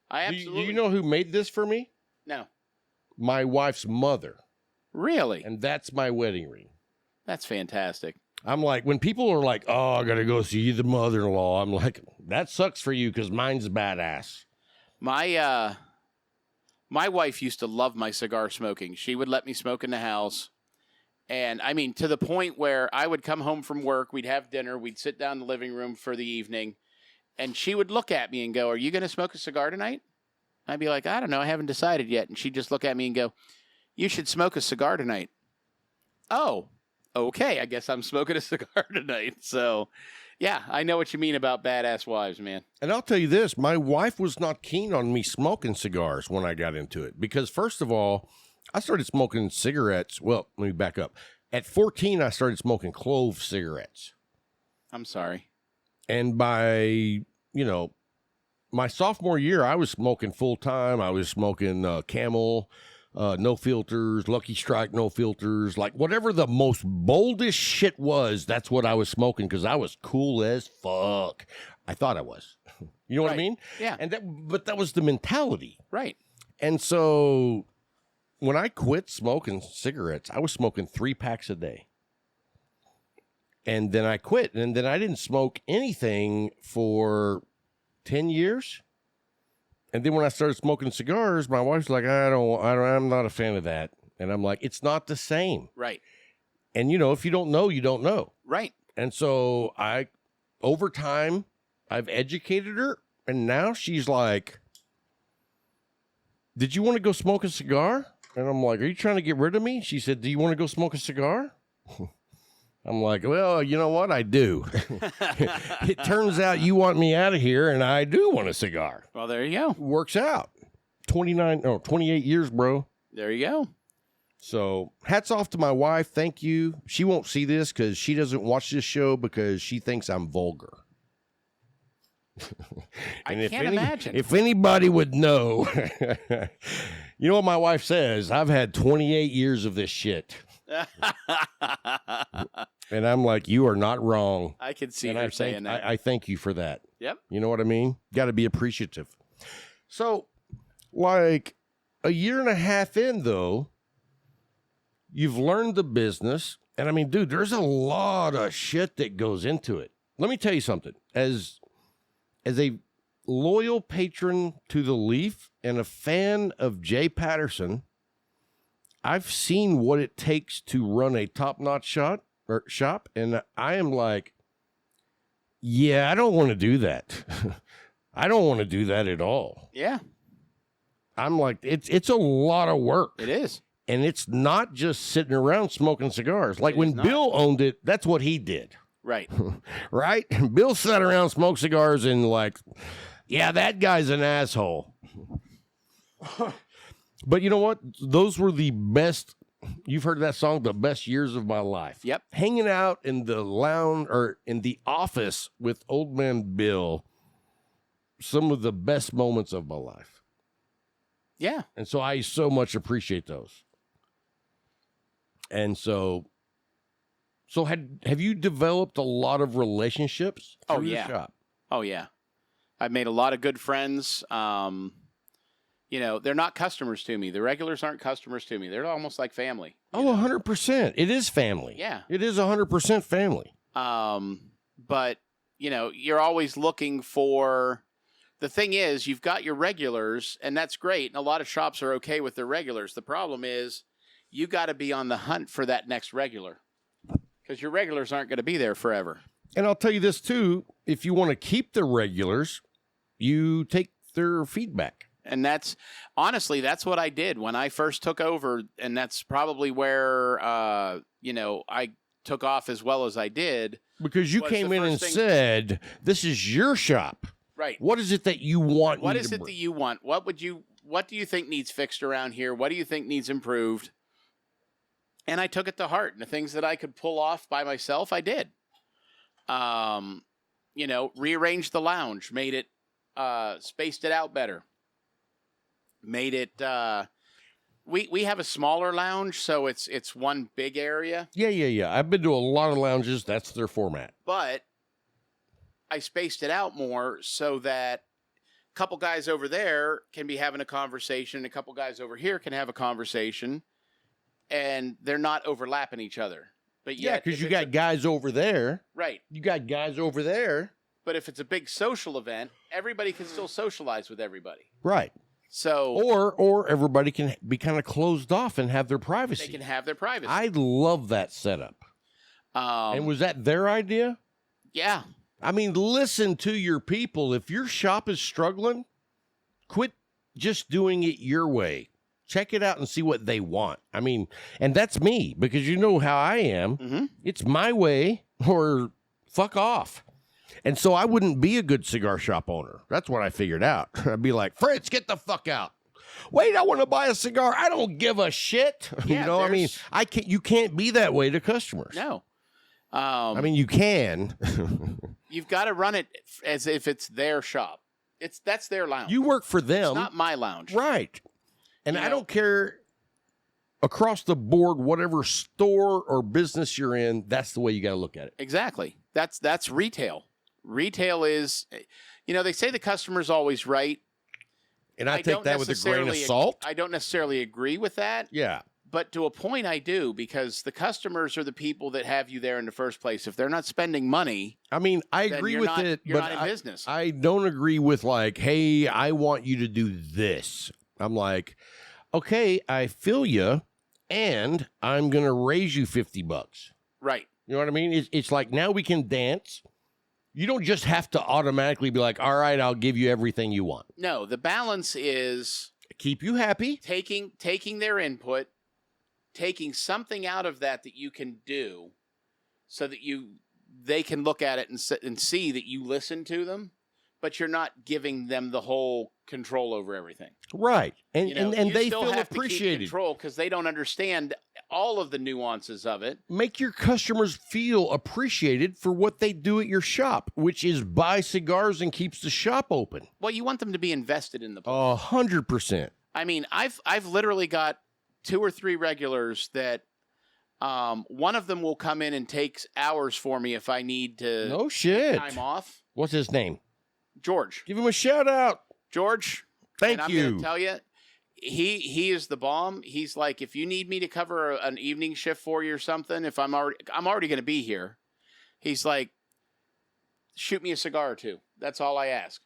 Speaker 4: Absolutely.
Speaker 3: Do you know who made this for me?
Speaker 4: No.
Speaker 3: My wife's mother.
Speaker 4: Really?
Speaker 3: And that's my wedding ring.
Speaker 4: That's fantastic.
Speaker 3: I'm like, when people are like, oh, I got to go see the mother-in-law, I'm like, that sucks for you because mine's badass.
Speaker 4: My wife used to love my cigar smoking. She would let me smoke in the house. And, I mean, to the point where I would come home from work, we'd have dinner, we'd sit down in the living room for the evening, and she would look at me and go, are you going to smoke a cigar tonight? I'd be like, I don't know, I haven't decided yet. And she'd just look at me and go, you should smoke a cigar tonight. Oh, okay, I guess I'm smoking a cigar tonight. So, yeah, I know what you mean about badass wives, man.
Speaker 3: And I'll tell you this, my wife was not keen on me smoking cigars when I got into it. Because, first of all, I started smoking cigarettes. Well, let me back up. At 14, I started smoking clove cigarettes.
Speaker 4: I'm sorry.
Speaker 3: And by, my sophomore year, I was smoking full time. I was smoking Camel, no filters, Lucky Strike, no filters. Like whatever the most boldest shit was, that's what I was smoking because I was cool as fuck. I thought I was. You know what I mean?
Speaker 4: Yeah.
Speaker 3: But that was the mentality.
Speaker 4: Right.
Speaker 3: And so when I quit smoking cigarettes, I was smoking 3 packs a day. And then I quit. And then I didn't smoke anything for 10 years. And then when I started smoking cigars, my wife's like, I'm not a fan of that. And I'm like, it's not the same.
Speaker 4: Right.
Speaker 3: And, if you don't know, you don't know.
Speaker 4: Right.
Speaker 3: And so over time, I've educated her. And now she's like, did you want to go smoke a cigar? And I'm like, are you trying to get rid of me? She said, do you want to go smoke a cigar? I'm like, well, you know what? I do. It turns out you want me out of here, and I do want a cigar.
Speaker 4: Well, there you go.
Speaker 3: Works out. 28 years, bro.
Speaker 4: There you go.
Speaker 3: So hats off to my wife. Thank you. She won't see this because she doesn't watch this show because she thinks I'm vulgar.
Speaker 4: I can't imagine.
Speaker 3: If anybody would know, you know what my wife says? I've had 28 years of this shit. And I'm like, you are not wrong.
Speaker 4: I can see
Speaker 3: and
Speaker 4: her saying that.
Speaker 3: I thank you for that.
Speaker 4: Yep.
Speaker 3: You know what I mean? Got to be appreciative. So, like a year and a half in, though, you've learned the business. And I mean, dude, there's a lot of shit that goes into it. Let me tell you something. As a loyal patron to the Leaf and a fan of Jay Patterson, I've seen what it takes to run a top-notch shop, and I am like, yeah, I don't want to do that. I don't want to do that at all.
Speaker 4: Yeah.
Speaker 3: I'm like, it's a lot of work.
Speaker 4: It is.
Speaker 3: And it's not just sitting around smoking cigars. Like
Speaker 4: It
Speaker 3: when
Speaker 4: is not.
Speaker 3: Bill owned it, that's what he did.
Speaker 4: Right.
Speaker 3: Right? Bill sat around, smoked cigars, and like, yeah, that guy's an asshole. But you know what? Those were the best. You've heard that song, The Best Years of My Life.
Speaker 4: Yep.
Speaker 3: Hanging out in the lounge or in the office with old man Bill, some of the best moments of my life.
Speaker 4: Yeah.
Speaker 3: And so I so much appreciate those. And so have you developed a lot of relationships
Speaker 4: Oh,
Speaker 3: through
Speaker 4: yeah.
Speaker 3: the shop?
Speaker 4: Oh, yeah. I've made a lot of good friends. They're not customers to me. The regulars aren't customers to me. They're almost like family.
Speaker 3: Oh, 100%. It is family.
Speaker 4: Yeah.
Speaker 3: It is 100% family.
Speaker 4: But, you're always looking for, the thing is, you've got your regulars, and that's great. And a lot of shops are okay with their regulars. The problem is you got to be on the hunt for that next regular because your regulars aren't going to be there forever.
Speaker 3: And I'll tell you this, too. If you want to keep the regulars, you take their feedback.
Speaker 4: And that's what I did when I first took over. And that's probably where, I took off as well as I did.
Speaker 3: Because you came in and said, this is your shop.
Speaker 4: Right.
Speaker 3: What is it that you want?
Speaker 4: What is it that you want? What do you think needs fixed around here? What do you think needs improved? And I took it to heart. And the things that I could pull off by myself, I did. Rearranged the lounge, made it, spaced it out better. Made it, we have a smaller lounge, so it's one big area.
Speaker 3: Yeah. I've been to a lot of lounges. That's their format.
Speaker 4: But I spaced it out more so that a couple guys over there can be having a conversation, a couple guys over here can have a conversation, and they're not overlapping each other. But
Speaker 3: Yeah, because you got guys over there.
Speaker 4: right.
Speaker 3: You got guys over there.
Speaker 4: But if it's a big social event, everybody can still socialize with everybody.
Speaker 3: Right.
Speaker 4: So
Speaker 3: Or everybody can be kind of closed off and have their privacy.
Speaker 4: they can have their privacy.
Speaker 3: I love that setup. And was that their idea?
Speaker 4: Yeah.
Speaker 3: I mean, listen to your people. If your shop is struggling, quit just doing it your way. Check it out and see what they want. I mean, and that's me, because you know how I am.
Speaker 4: Mm-hmm.
Speaker 3: It's my way or fuck off. And so I wouldn't be a good cigar shop owner. That's what I figured out. I'd be like, Fritz, get the fuck out. Wait, I want to buy a cigar. I don't give a shit.
Speaker 4: Yeah,
Speaker 3: I mean, you can't be that way to customers.
Speaker 4: No.
Speaker 3: I mean, you can.
Speaker 4: You've got to run it as if it's their shop. That's their lounge.
Speaker 3: You work for them.
Speaker 4: It's not my lounge.
Speaker 3: Right. And
Speaker 4: You
Speaker 3: I
Speaker 4: know?
Speaker 3: don't care across the board, whatever store or business you're in, that's the way you got to look at it.
Speaker 4: Exactly. That's retail. Retail is, they say the customer's always right.
Speaker 3: And I take
Speaker 4: don't
Speaker 3: that with a grain of
Speaker 4: necessarily
Speaker 3: salt.
Speaker 4: I don't necessarily agree with that,
Speaker 3: Yeah.
Speaker 4: But to a point, I do, because the customers are the people that have you there in the first place. If they're not spending money,
Speaker 3: I mean, I
Speaker 4: then
Speaker 3: agree
Speaker 4: you're
Speaker 3: with
Speaker 4: not,
Speaker 3: it,
Speaker 4: you're
Speaker 3: but
Speaker 4: not in business.
Speaker 3: I don't agree with like, hey, I want you to do this. I'm like, okay, I feel you, and I'm going to raise you $50.
Speaker 4: Right.
Speaker 3: You know what I mean? It's like now we can dance. You don't just have to automatically be like, all right, I'll give you everything you want.
Speaker 4: No, the balance is
Speaker 3: Keep you happy.
Speaker 4: taking their input, taking something out of that you can do, so that they can look at it and see that you listen to them, but you're not giving them the whole control over everything.
Speaker 3: Right. And
Speaker 4: You know,
Speaker 3: and
Speaker 4: you
Speaker 3: they
Speaker 4: still
Speaker 3: feel
Speaker 4: have to keep
Speaker 3: appreciated.
Speaker 4: control because they don't understand all of the nuances of it.
Speaker 3: Make your customers feel appreciated for what they do at your shop, which is buy cigars and keeps the shop open.
Speaker 4: Well, you want them to be invested in the place.
Speaker 3: 100%.
Speaker 4: I mean, I've literally got 2 or 3 regulars that one of them will come in and takes hours for me if I need to
Speaker 3: No
Speaker 4: take
Speaker 3: shit.
Speaker 4: time off.
Speaker 3: What's his name?
Speaker 4: George.
Speaker 3: Give him a shout out.
Speaker 4: George.
Speaker 3: Thank
Speaker 4: and I'm
Speaker 3: you.
Speaker 4: gonna tell you, he is the bomb. He's like, if you need me to cover an evening shift for you or something, if I'm already going to be here. He's like, shoot me a cigar or 2. That's all I ask.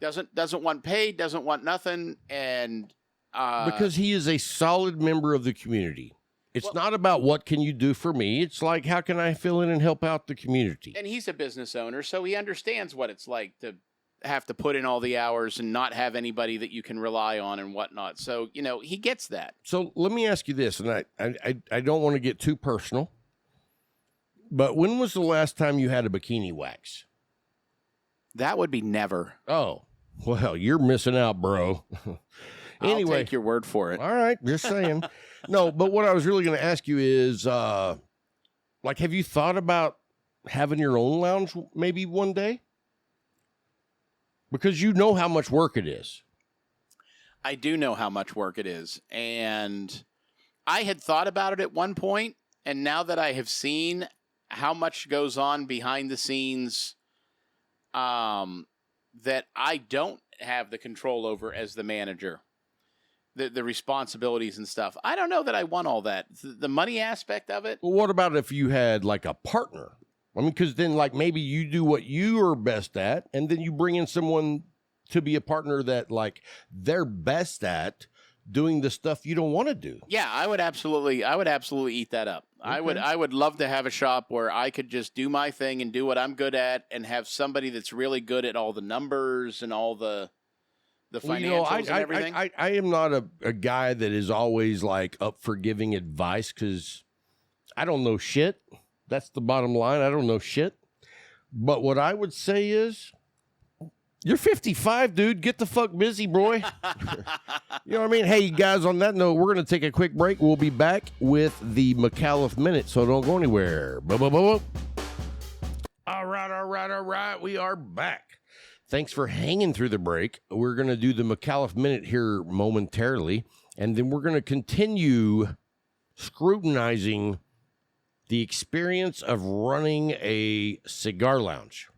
Speaker 4: Doesn't want paid. Doesn't want nothing. And
Speaker 3: Because he is a solid member of the community. It's not about what can you do for me. It's like, how can I fill in and help out the community?
Speaker 4: and he's a business owner, so he understands what it's like to have to put in all the hours and not have anybody that you can rely on and whatnot. So, he gets that.
Speaker 3: So let me ask you this, and I don't want to get too personal, but when was the last time you had a bikini wax?
Speaker 4: That would be never.
Speaker 3: Oh, well, you're missing out, bro.
Speaker 4: I'll take your word for it.
Speaker 3: All right, just saying. No, but what I was really going to ask you is, like, have you thought about having your own lounge maybe one day? Because you know how much work it is.
Speaker 4: I do know how much work it is. And I had thought about it at one point, and now that I have seen how much goes on behind the scenes that I don't have the control over as the manager, the responsibilities and stuff, I don't know that I want all that. The money aspect of it.
Speaker 3: Well, what about if you had like a partner? I mean, because then like maybe you do what you are best at, and then you bring in someone to be a partner that like they're best at doing the stuff you don't want to do.
Speaker 4: Yeah, I would absolutely eat that up.
Speaker 3: Okay.
Speaker 4: I would love to have a shop where I could just do my thing and do what I'm good at, and have somebody that's really good at all the numbers and all the financials and everything.
Speaker 3: I am not a guy that is always like up for giving advice because I don't know shit. That's the bottom line. I don't know shit. But what I would say is, you're 55, dude. Get the fuck busy, boy. You know what I mean? Hey, guys, on that note, we're going to take a quick break. We'll be back with the McAuliffe Minute, so don't go anywhere. All right. We are back. Thanks for hanging through the break. We're going to do the McAuliffe Minute here momentarily, and then we're going to continue scrutinizing the experience of running a cigar lounge.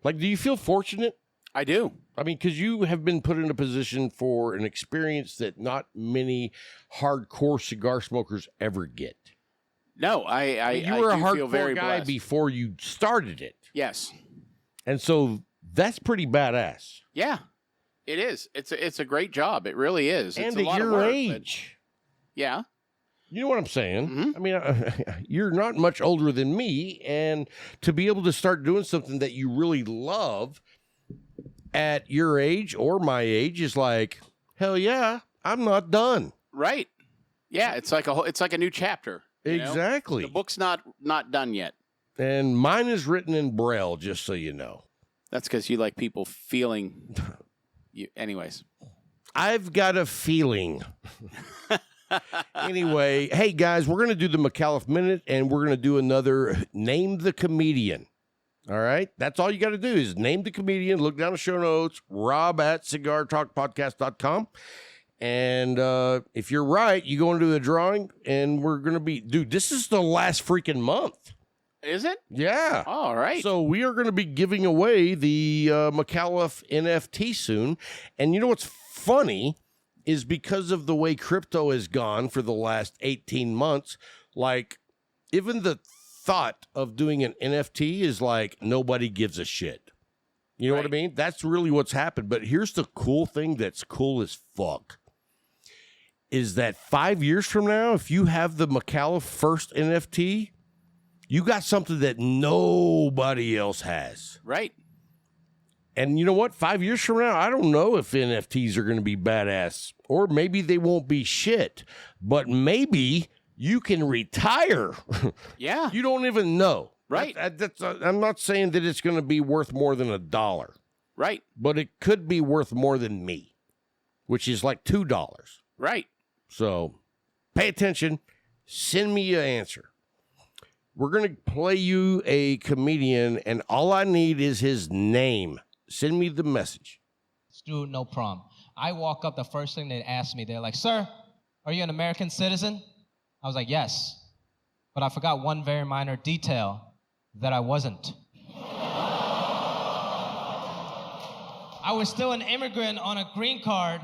Speaker 3: Like, do you feel fortunate?
Speaker 4: I do.
Speaker 3: I mean, because you have been put in a position for an experience that not many hardcore cigar smokers ever get.
Speaker 4: No,
Speaker 3: You were a
Speaker 4: feel very
Speaker 3: hardcore guy
Speaker 4: blessed.
Speaker 3: before you started it.
Speaker 4: Yes.
Speaker 3: And so that's pretty badass.
Speaker 4: Yeah, it is. It's a great job. It really is.
Speaker 3: And
Speaker 4: it's a
Speaker 3: at
Speaker 4: lot
Speaker 3: your
Speaker 4: of work,
Speaker 3: age.
Speaker 4: but yeah.
Speaker 3: You know what I'm saying?
Speaker 4: Mhm.
Speaker 3: I mean, you're not much older than me, and to be able to start doing something that you really love at your age or my age is like, hell yeah, I'm not done.
Speaker 4: Right. Yeah, it's like a new chapter. you know?
Speaker 3: Exactly.
Speaker 4: The book's not done yet.
Speaker 3: And mine is written in Braille, just so you know.
Speaker 4: That's because you like people feeling you. Anyways.
Speaker 3: I've got a feeling. Anyway, hey guys, we're going to do the McAuliffe Minute, and we're going to do another Name the Comedian. All right? That's all you got to do is name the comedian, look down the show notes, Rob at cigartalkpodcast.com. And if you're right, you go into the drawing, and we're going to be, dude, this is the last freaking month.
Speaker 4: Is it?
Speaker 3: Yeah.
Speaker 4: All right.
Speaker 3: So we are going to be giving away the McAuliffe NFT soon. And you know what's funny is because of the way crypto has gone for the last 18 months. Like, even the thought of doing an NFT is like nobody gives a shit. You know what I mean? That's really what's happened. But here's the cool thing that's cool as fuck. Is that 5 years from now, if you have the McAuliffe first NFT, you got something that nobody else has.
Speaker 4: Right.
Speaker 3: And you know what? 5 years from now, I don't know if NFTs are going to be badass. Or maybe they won't be shit. But maybe you can retire.
Speaker 4: Yeah.
Speaker 3: You don't even know.
Speaker 4: Right.
Speaker 3: I'm not saying that it's going to be worth more than $1.
Speaker 4: Right.
Speaker 3: But it could be worth more than me, which is like $2.
Speaker 4: Right.
Speaker 3: So pay attention. Send me an answer. We're going to play you a comedian, and all I need is his name. Send me the message.
Speaker 5: Dude, no problem. I walk up, the first thing they ask me, they're like, "Sir, are you an American citizen?" I was like, "Yes." But I forgot one very minor detail, that I wasn't. I was still an immigrant on a green card,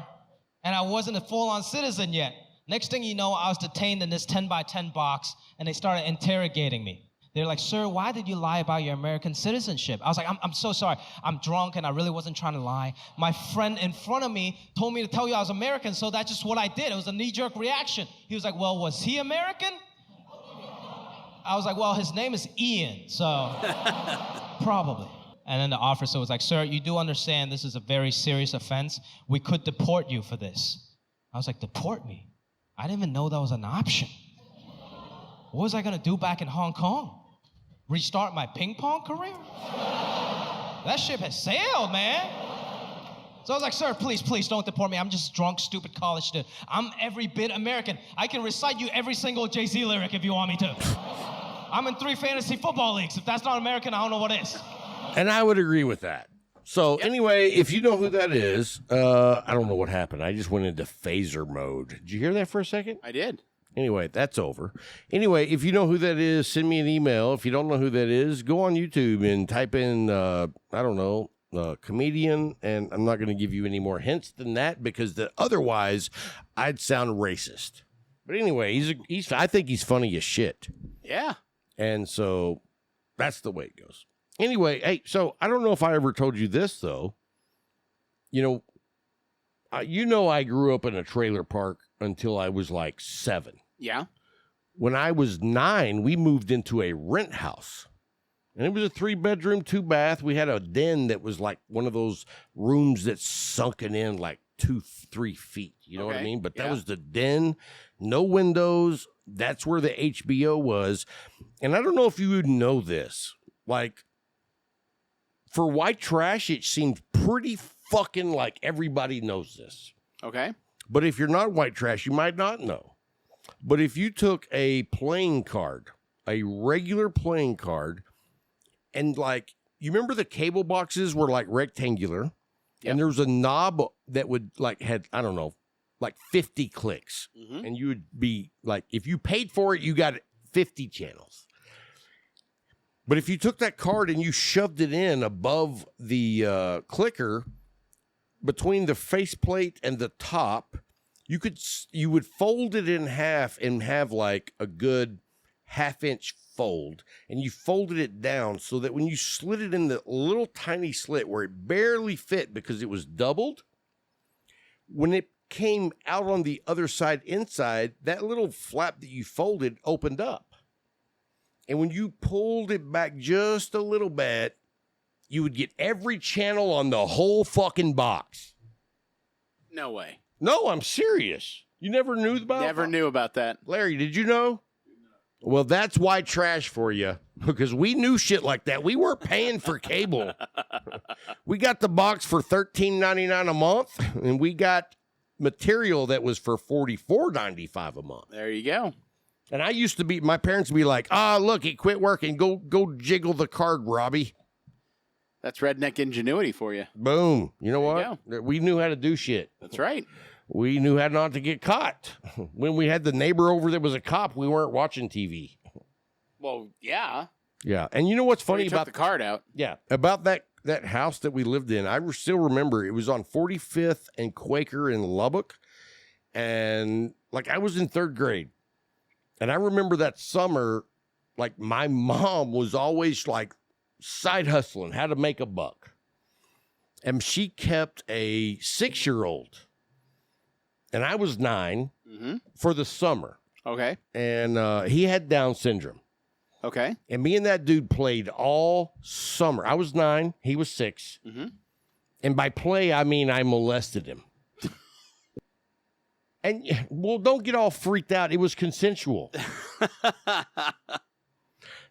Speaker 5: and I wasn't a full-on citizen yet. Next thing you know, I was detained in this 10 by 10 box, and they started interrogating me. They're like, "Sir, why did you lie about your American citizenship?" I was like, I'm so sorry. I'm drunk, and I really wasn't trying to lie. My friend in front of me told me to tell you I was American, so that's just what I did. It was a knee-jerk reaction. He was like, "Well, was he American?" I was like, "Well, his name is Ian, so probably." And then the officer was like, "Sir, you do understand this is a very serious offense. We could deport you for this." I was like, "Deport me? I didn't even know that was an option. What was I gonna do back in Hong Kong? Restart my ping pong career? That ship has sailed, man." So I was like, "Sir, please don't deport me. I'm just drunk, stupid college student. I'm every bit American. I can recite you every single Jay-Z lyric if you want me to. I'm in 3 fantasy football leagues. If that's not American, I don't know what is."
Speaker 3: And I would agree with that. So anyway, if you know who that is, I don't know what happened. I just went into phaser mode. Did you hear that for a second?
Speaker 4: I did.
Speaker 3: Anyway, that's over. Anyway, if you know who that is, send me an email. If you don't know who that is, go on YouTube and type in, comedian. And I'm not going to give you any more hints than that because otherwise I'd sound racist. But anyway, I think he's funny as shit.
Speaker 4: Yeah.
Speaker 3: And so that's the way it goes. Anyway, hey, so I don't know if I ever told you this, though. You know, I grew up in a trailer park until I was like 7.
Speaker 4: Yeah.
Speaker 3: When I was 9, we moved into a rent house. And it was a 3-bedroom, 2-bath. We had a den that was like one of those rooms that's sunken in like 2-3 feet. You know what I mean? But that was the den. No windows. That's where the HBO was. And I don't know if you would know this. Like, for white trash, it seems pretty fucking like everybody knows this.
Speaker 4: Okay.
Speaker 3: But if you're not white trash, you might not know. But if you took a playing card, a regular playing card, and like, you remember the cable boxes were like rectangular, and there was a knob that would like had, I don't know, like 50 clicks. Mm-hmm. And you would be like, if you paid for it, you got 50 channels. But if you took that card and you shoved it in above the clicker, between the faceplate and the top, you would fold it in half and have like a good half-inch fold, and you folded it down so that when you slid it in the little tiny slit where it barely fit because it was doubled, when it came out on the other side inside, that little flap that you folded opened up. And when you pulled it back just a little bit, you would get every channel on the whole fucking box.
Speaker 4: No way.
Speaker 3: No, I'm serious. You never knew about that?
Speaker 4: Never knew about that.
Speaker 3: Larry, did you know? Well, that's white trash for you, because we knew shit like that. We weren't paying for cable. We got the box for $13.99 a month, and we got material that was for $44.95 a month.
Speaker 4: There you go.
Speaker 3: And my parents would be like, look, it quit working. Go jiggle the card, Robbie.
Speaker 4: That's redneck ingenuity for you.
Speaker 3: Boom. You know
Speaker 4: There
Speaker 3: what? We knew how to do shit.
Speaker 4: That's right.
Speaker 3: We knew how not to get caught. When we had the neighbor over that was a cop, we weren't watching TV.
Speaker 4: Well, yeah.
Speaker 3: Yeah. And you know what's funny
Speaker 4: about
Speaker 3: about
Speaker 4: the card out?
Speaker 3: Yeah. About that house that we lived in, I still remember it was on 45th and Quaker in Lubbock. And like I was in 3rd grade. And I remember that summer, like my mom was always like side hustling, how to make a buck. And she kept a 6-year-old. And I was 9 for the summer.
Speaker 4: Okay.
Speaker 3: And he had Down syndrome.
Speaker 4: Okay.
Speaker 3: And me and that dude played all summer. I was 9, he was 6. And by play, I mean I molested him. And, well, don't get all freaked out. It was consensual.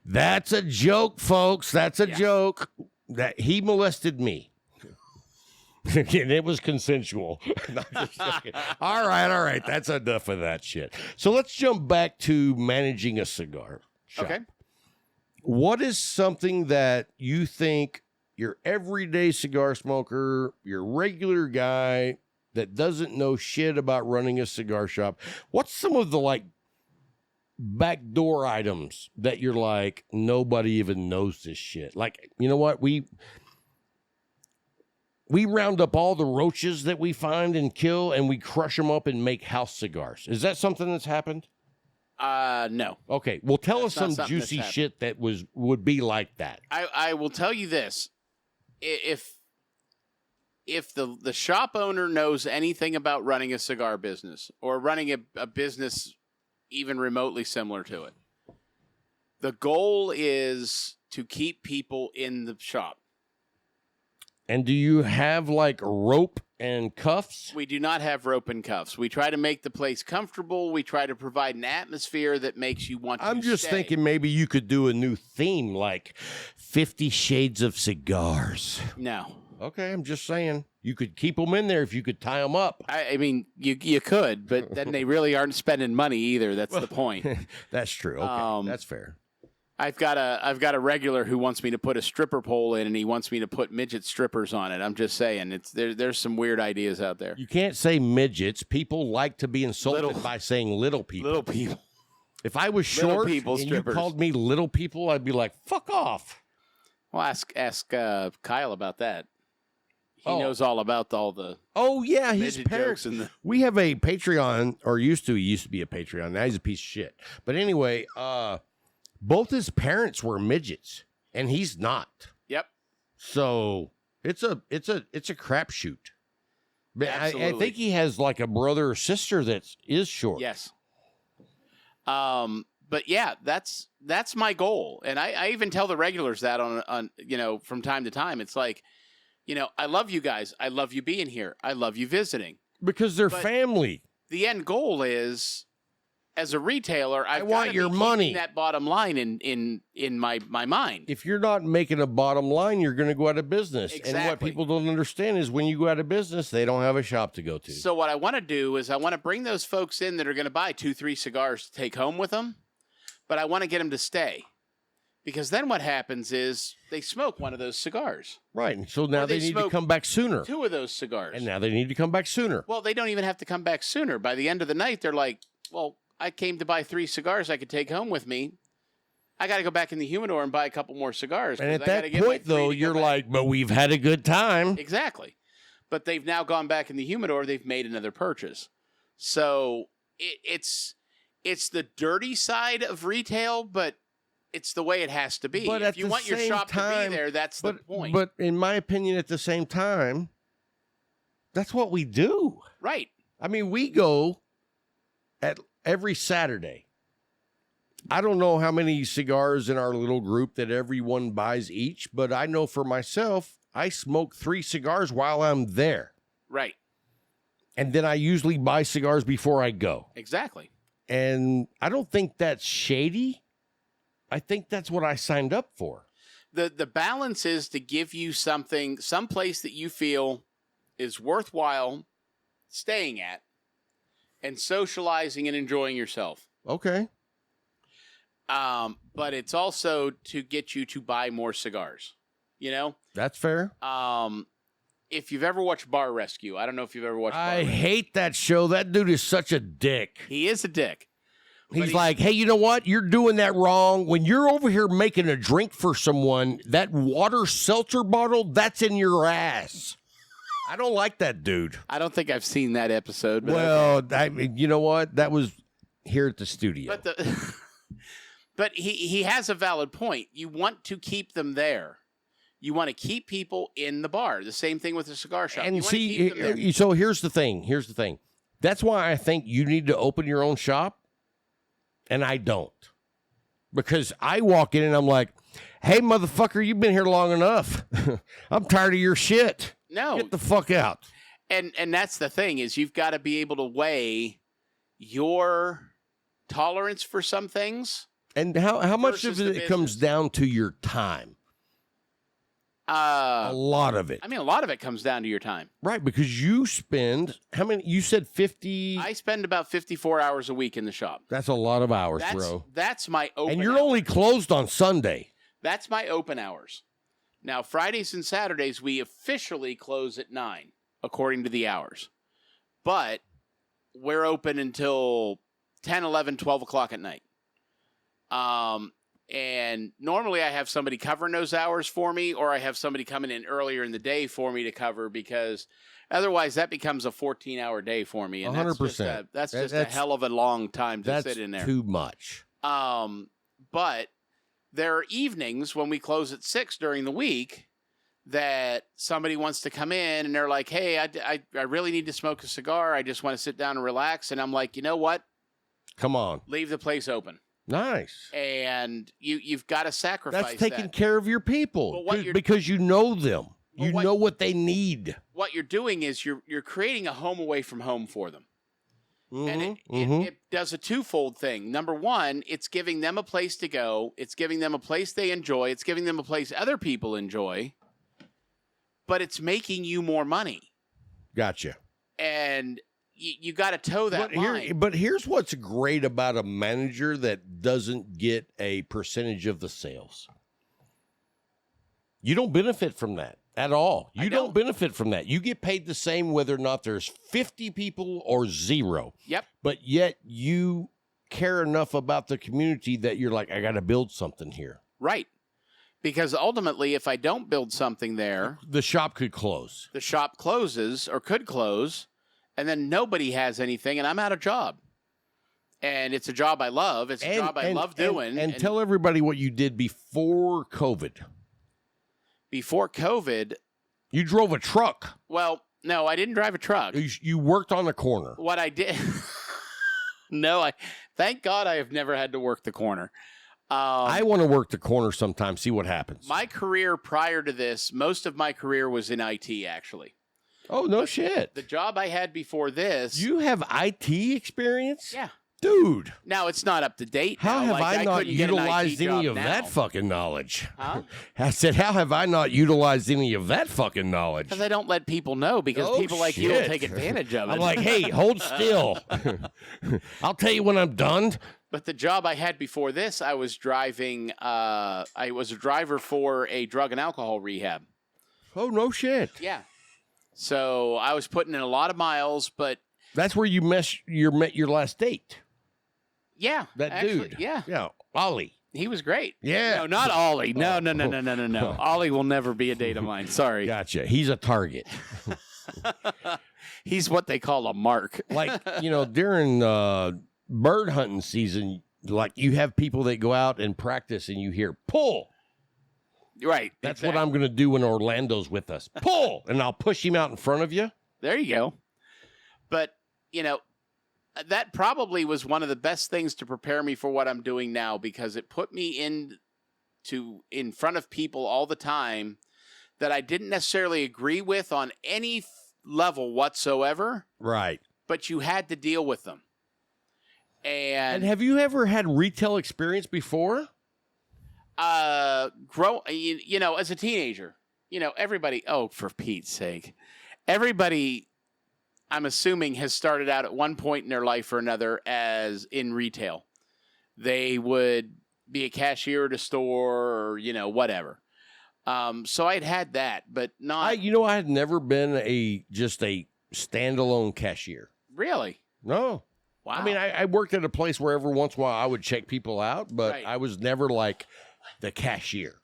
Speaker 3: That's a joke, folks. That's a joke. That he molested me. And it was consensual. No, I'm just joking. All right. That's enough of that shit. So let's jump back to managing a cigar shop.
Speaker 4: Okay.
Speaker 3: What is something that you think your everyday cigar smoker, your regular guy that doesn't know shit about running a cigar shop, what's some of the like backdoor items that you're like, nobody even knows this shit? Like, you know what? We round up all the roaches that we find and kill, and we crush them up and make house cigars. Is that something that's happened?
Speaker 4: No.
Speaker 3: Okay. Well, tell us
Speaker 4: That's not
Speaker 3: some
Speaker 4: something
Speaker 3: juicy
Speaker 4: that's happened.
Speaker 3: shit that would be like that.
Speaker 4: I will tell you this. If the shop owner knows anything about running a cigar business or running a business even remotely similar to it, the goal is to keep people in the shop.
Speaker 3: And do you have like rope and cuffs?
Speaker 4: We do not have rope and cuffs. We try to make the place comfortable. We try to provide an atmosphere that makes you want to
Speaker 3: I'm just
Speaker 4: stay.
Speaker 3: thinking maybe you could do a new theme like 50 Shades of Cigars.
Speaker 4: No.
Speaker 3: Okay, I'm just saying. You could keep them in there if you could tie them up.
Speaker 4: I mean, you could, but then they really aren't spending money either. That's the point.
Speaker 3: That's true. Okay, that's fair.
Speaker 4: I've got a regular who wants me to put a stripper pole in, and he wants me to put midget strippers on it. I'm just saying, there's some weird ideas out there.
Speaker 3: You can't say midgets. People like to be insulted by saying little people.
Speaker 4: Little people.
Speaker 3: If I was
Speaker 4: Little
Speaker 3: short
Speaker 4: people
Speaker 3: and
Speaker 4: strippers.
Speaker 3: you called me little people, I'd be like, fuck off.
Speaker 4: Well, ask Kyle about that. He
Speaker 3: Oh.
Speaker 4: knows all about all the
Speaker 3: Oh, yeah, his
Speaker 4: midget
Speaker 3: parents.
Speaker 4: jokes and the.
Speaker 3: We have a Patreon, or he used to be a Patreon. Now he's a piece of shit. But anyway, both his parents were midgets, and he's not.
Speaker 4: Yep.
Speaker 3: So it's a crapshoot. But I
Speaker 4: Absolutely.
Speaker 3: think he has like a brother or sister that is short.
Speaker 4: Yes. But yeah, that's my goal, and I even tell the regulars that on from time to time. It's like, I love you guys. I love you being here. I love you visiting.
Speaker 3: Because they're
Speaker 4: But-
Speaker 3: family.
Speaker 4: The end goal is, as a retailer, I
Speaker 3: want your money.
Speaker 4: That bottom line in my mind.
Speaker 3: If you're not making a bottom line, you're going to go out of business. And what
Speaker 4: Exactly.
Speaker 3: people don't understand is when you go out of business, they don't have a shop to go to.
Speaker 4: So what I want to do is I want to bring those folks in that are going to buy 2-3 cigars to take home with them, but I want to get them to stay. Because then what happens is they smoke one of those cigars.
Speaker 3: Right. And so now
Speaker 4: Or they
Speaker 3: they need to
Speaker 4: smoke
Speaker 3: come back sooner.
Speaker 4: 2 of those cigars.
Speaker 3: And now they need to come back sooner.
Speaker 4: Well, they don't even have to come back sooner. By the end of the night, they're like, well, I came to buy 3 cigars I could take home with me. I got to go back in the humidor and buy a couple more cigars.
Speaker 3: And
Speaker 4: 'cause
Speaker 3: at
Speaker 4: I gotta
Speaker 3: that
Speaker 4: get my
Speaker 3: point,
Speaker 4: 3
Speaker 3: though,
Speaker 4: to go
Speaker 3: you're
Speaker 4: back.
Speaker 3: like, but we've had a good time.
Speaker 4: Exactly. But they've now gone back in the humidor. They've made another purchase. So it's the dirty side of retail, but it's the way it has to be.
Speaker 3: But
Speaker 4: if
Speaker 3: at
Speaker 4: you
Speaker 3: the
Speaker 4: want your
Speaker 3: same
Speaker 4: shop to
Speaker 3: time-
Speaker 4: be there, that's the point.
Speaker 3: But in my opinion, at the same time, that's what we do.
Speaker 4: right.
Speaker 3: I mean, we go at every Saturday. I don't know how many cigars in our little group that everyone buys each, but I know for myself, I smoke 3 cigars while I'm there.
Speaker 4: Right.
Speaker 3: And then I usually buy cigars before I go.
Speaker 4: Exactly.
Speaker 3: And I don't think that's shady. I think that's what I signed up for.
Speaker 4: The balance is to give you something, some place that you feel is worthwhile staying at and socializing and enjoying yourself.
Speaker 3: Okay.
Speaker 4: But it's also to get you to buy more cigars.
Speaker 3: That's fair.
Speaker 4: If you've ever watched Bar Rescue, I don't know if you've ever watched Bar
Speaker 3: I
Speaker 4: Rescue.
Speaker 3: hate that show. That dude is such a dick.
Speaker 4: He is a dick.
Speaker 3: He's like, hey, you know what? You're doing that wrong. When you're over here making a drink for someone, that water seltzer bottle, that's in your ass. I don't like that dude.
Speaker 4: I don't think I've seen that episode. But
Speaker 3: Well, you know what? That was here at the studio.
Speaker 4: But but he has a valid point. You want to keep them there. You want to keep people in the bar. The same thing with the cigar shop.
Speaker 3: And
Speaker 4: you want to keep them there.
Speaker 3: so here's the thing. That's why I think you need to open your own shop, and I don't. Because I walk in and I'm like, hey, motherfucker, you've been here long enough. I'm tired of your shit.
Speaker 4: No.
Speaker 3: Get the fuck out.
Speaker 4: And that's the thing is you've got to be able to weigh your tolerance for some things.
Speaker 3: And how much of
Speaker 4: versus
Speaker 3: it
Speaker 4: the
Speaker 3: comes
Speaker 4: business.
Speaker 3: down to your time? A lot of it.
Speaker 4: I mean, a lot of it comes down to your time.
Speaker 3: Right, because you spend, how many, you said 50?
Speaker 4: I spend about 54 hours a week in the shop.
Speaker 3: That's a lot of hours, bro.
Speaker 4: That's my open
Speaker 3: And you're
Speaker 4: hours.
Speaker 3: only closed on Sunday.
Speaker 4: That's my open hours. Now, Fridays and Saturdays, we officially close at 9, according to the hours. But we're open until 10, 11, 12 o'clock at night. And normally I have somebody covering those hours for me, or I have somebody coming in earlier in the day for me to cover, because otherwise that becomes a 14-hour day for me. And
Speaker 3: 100%.
Speaker 4: That's just a hell of a long time to sit in there.
Speaker 3: That's too much.
Speaker 4: But there are evenings when we close at 6 during the week that somebody wants to come in and they're like, hey, I really need to smoke a cigar. I just want to sit down and relax. And I'm like, you know what?
Speaker 3: Come on.
Speaker 4: Leave the place open.
Speaker 3: Nice.
Speaker 4: And you've got to sacrifice
Speaker 3: That's taking
Speaker 4: that.
Speaker 3: care of your people
Speaker 4: Well, what
Speaker 3: because you know them.
Speaker 4: Well,
Speaker 3: You
Speaker 4: what-
Speaker 3: know what they need.
Speaker 4: What you're doing is you're creating a home away from home for them. And
Speaker 3: Mhm.
Speaker 4: it does a twofold thing. Number one, it's giving them a place to go. It's giving them a place they enjoy. It's giving them a place other people enjoy. But it's making you more money.
Speaker 3: Gotcha.
Speaker 4: And you got to toe that line.
Speaker 3: But here's what's great about a manager that doesn't get a percentage of the sales. You don't benefit from that at all. You don't benefit from that. You get paid the same whether or not there's 50 people or 0.
Speaker 4: Yep.
Speaker 3: But yet you care enough about the community that you're like, I got to build something here.
Speaker 4: Right. Because ultimately, if I don't build something there,
Speaker 3: The shop could close.
Speaker 4: the shop closes or could close, and then nobody has anything, and I'm out of job. And it's a job I love. It's a job I love doing.
Speaker 3: And tell everybody what you did before COVID.
Speaker 4: Before COVID,
Speaker 3: You drove a truck.
Speaker 4: well, no, I didn't drive a truck.
Speaker 3: You worked on the corner.
Speaker 4: What I did, thank God I have never had to work the corner.
Speaker 3: I want to work the corner sometime, see what happens.
Speaker 4: My career prior to this, most of my career was in IT, actually.
Speaker 3: Oh, no shit.
Speaker 4: The job I had before this.
Speaker 3: You have IT experience?
Speaker 4: Yeah.
Speaker 3: Dude,
Speaker 4: Now, it's not up to date.
Speaker 3: how
Speaker 4: now.
Speaker 3: have
Speaker 4: Like,
Speaker 3: I not
Speaker 4: couldn't get an IT
Speaker 3: utilized any
Speaker 4: job
Speaker 3: of
Speaker 4: now.
Speaker 3: that fucking knowledge?
Speaker 4: Huh?
Speaker 3: I said, how have I not utilized any of that fucking knowledge?
Speaker 4: Because I don't let people know, because
Speaker 3: Oh,
Speaker 4: people like you will
Speaker 3: shit.
Speaker 4: take advantage of it.
Speaker 3: I'm like, hey, hold still. I'll tell you when I'm done.
Speaker 4: But the job I had before this, I was driving. I was a driver for a drug and alcohol rehab.
Speaker 3: Oh, no shit.
Speaker 4: Yeah. So I was putting in a lot of miles, but
Speaker 3: That's where you met your last date.
Speaker 4: yeah,
Speaker 3: That
Speaker 4: actually,
Speaker 3: dude.
Speaker 4: Yeah,
Speaker 3: Yeah. Ollie.
Speaker 4: he was great.
Speaker 3: Yeah.
Speaker 4: No, not Ollie. No. Ollie will never be a date of mine. Sorry.
Speaker 3: Gotcha. He's a target.
Speaker 4: He's what they call a mark.
Speaker 3: Like, during bird hunting season, like you have people that go out and practice and you hear pull.
Speaker 4: Right.
Speaker 3: That's what I'm going to do when Orlando's with us. Pull. And I'll push him out in front of you.
Speaker 4: There you go. But, that probably was one of the best things to prepare me for what I'm doing now, because it put me in front of people all the time that I didn't necessarily agree with on any level whatsoever,
Speaker 3: Right.
Speaker 4: but you had to deal with them.
Speaker 3: And have you ever had retail experience before?
Speaker 4: As a teenager, everybody, oh, for Pete's sake, everybody, I'm assuming, has started out at one point in their life or another as in retail. They would be a cashier at a store or, whatever. So I'd had that, but not
Speaker 3: I had never been just a standalone cashier.
Speaker 4: really.
Speaker 3: No.
Speaker 4: Wow.
Speaker 3: I mean, I worked at a place where every once in a while I would check people out, but
Speaker 4: Right.
Speaker 3: I was never like the cashier.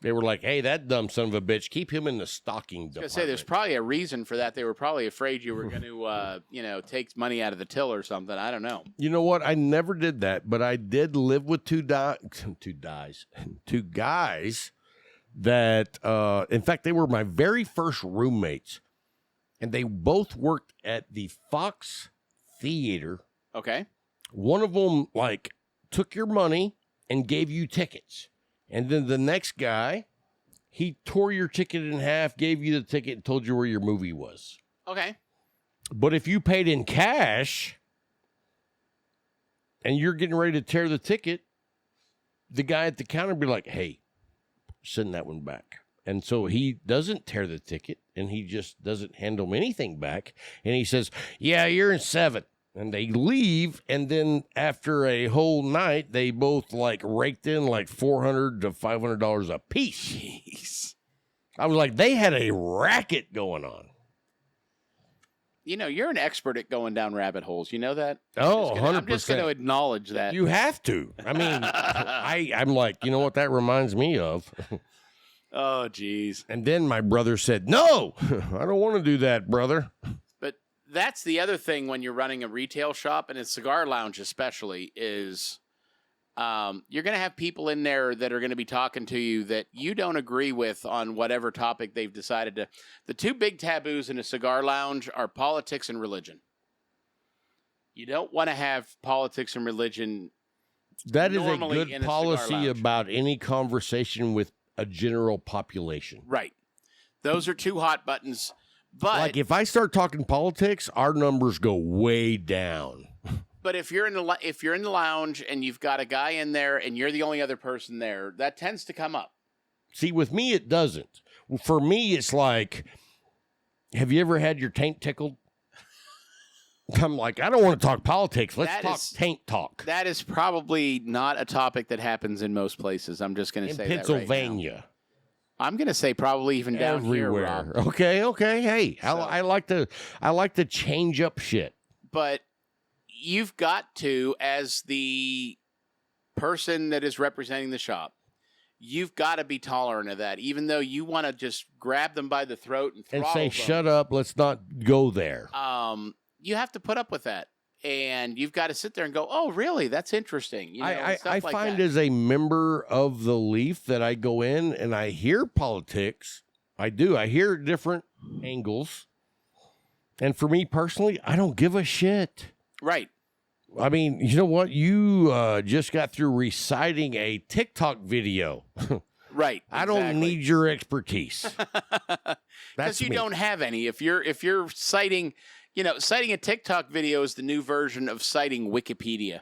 Speaker 3: They were like, hey, that dumb son of a bitch, keep him in the stocking department.
Speaker 4: I was gonna say, there's probably a reason for that. They were probably afraid you were going to, take money out of the till or something. I don't know.
Speaker 3: You know what? I never did that, but I did live with two guys that, in fact, they were my very first roommates, and they both worked at the Fox Theater.
Speaker 4: Okay.
Speaker 3: One of them, took your money and gave you tickets. And then the next guy, he tore your ticket in half, gave you the ticket, and told you where your movie was.
Speaker 4: Okay.
Speaker 3: But if you paid in cash and you're getting ready to tear the ticket, the guy at the counter would be like, hey, send that one back. And so he doesn't tear the ticket, and he just doesn't hand them anything back. And he says, yeah, you're in 7. And they leave, and then after a whole night, they both raked in $400 to $500 a piece.
Speaker 4: Jeez.
Speaker 3: I was like, they had a racket going on.
Speaker 4: You're an expert at going down rabbit holes. You know that?
Speaker 3: Oh, 100%.
Speaker 4: I'm just going to acknowledge that.
Speaker 3: You have to. I mean, I'm like, you know what that reminds me of?
Speaker 4: Oh, geez.
Speaker 3: And then my brother said, no, I don't want to do that, brother.
Speaker 4: But that's the other thing when you're running a retail shop, and a cigar lounge especially, is you're going to have people in there that are going to be talking to you that you don't agree with on whatever topic they've decided to. The two big taboos in a cigar lounge are politics and religion. You don't want to have politics and religion.
Speaker 3: That is a
Speaker 4: normally in
Speaker 3: good
Speaker 4: a
Speaker 3: policy
Speaker 4: cigar lounge.
Speaker 3: about any conversation with a general population.
Speaker 4: Right. Those are two hot buttons. But
Speaker 3: If I start talking politics, our numbers go way down.
Speaker 4: But if you're in the lounge and you've got a guy in there and you're the only other person there, that tends to come up.
Speaker 3: See, with me, it doesn't. For me, it's like, have you ever had your taint tickled? I'm like, I don't want to talk politics. Let's talk taint talk.
Speaker 4: That is probably not a topic that happens in most places. I'm just going to say
Speaker 3: Pennsylvania.
Speaker 4: That right now. I'm going to say probably even down here,
Speaker 3: everywhere.
Speaker 4: Rob.
Speaker 3: Okay. Hey,
Speaker 4: So-
Speaker 3: I like to change up shit.
Speaker 4: But you've got to, as the person that is representing the shop, you've got to be tolerant of that, even though you want to just grab them by the throat and throttle
Speaker 3: say,
Speaker 4: them.
Speaker 3: shut up, let's not go there.
Speaker 4: You have to put up with that. And you've got to sit there and go, oh, really? That's interesting.
Speaker 3: I
Speaker 4: stuff like
Speaker 3: find
Speaker 4: that.
Speaker 3: as a member of the Leaf that I go in and I hear politics. I do. I hear different angles. And for me personally, I don't give a shit.
Speaker 4: Right.
Speaker 3: I mean, you know what? You just got through reciting a TikTok video.
Speaker 4: Right.
Speaker 3: I don't need your expertise.
Speaker 4: Because you don't have any. If you're citing, citing a TikTok video is the new version of citing Wikipedia.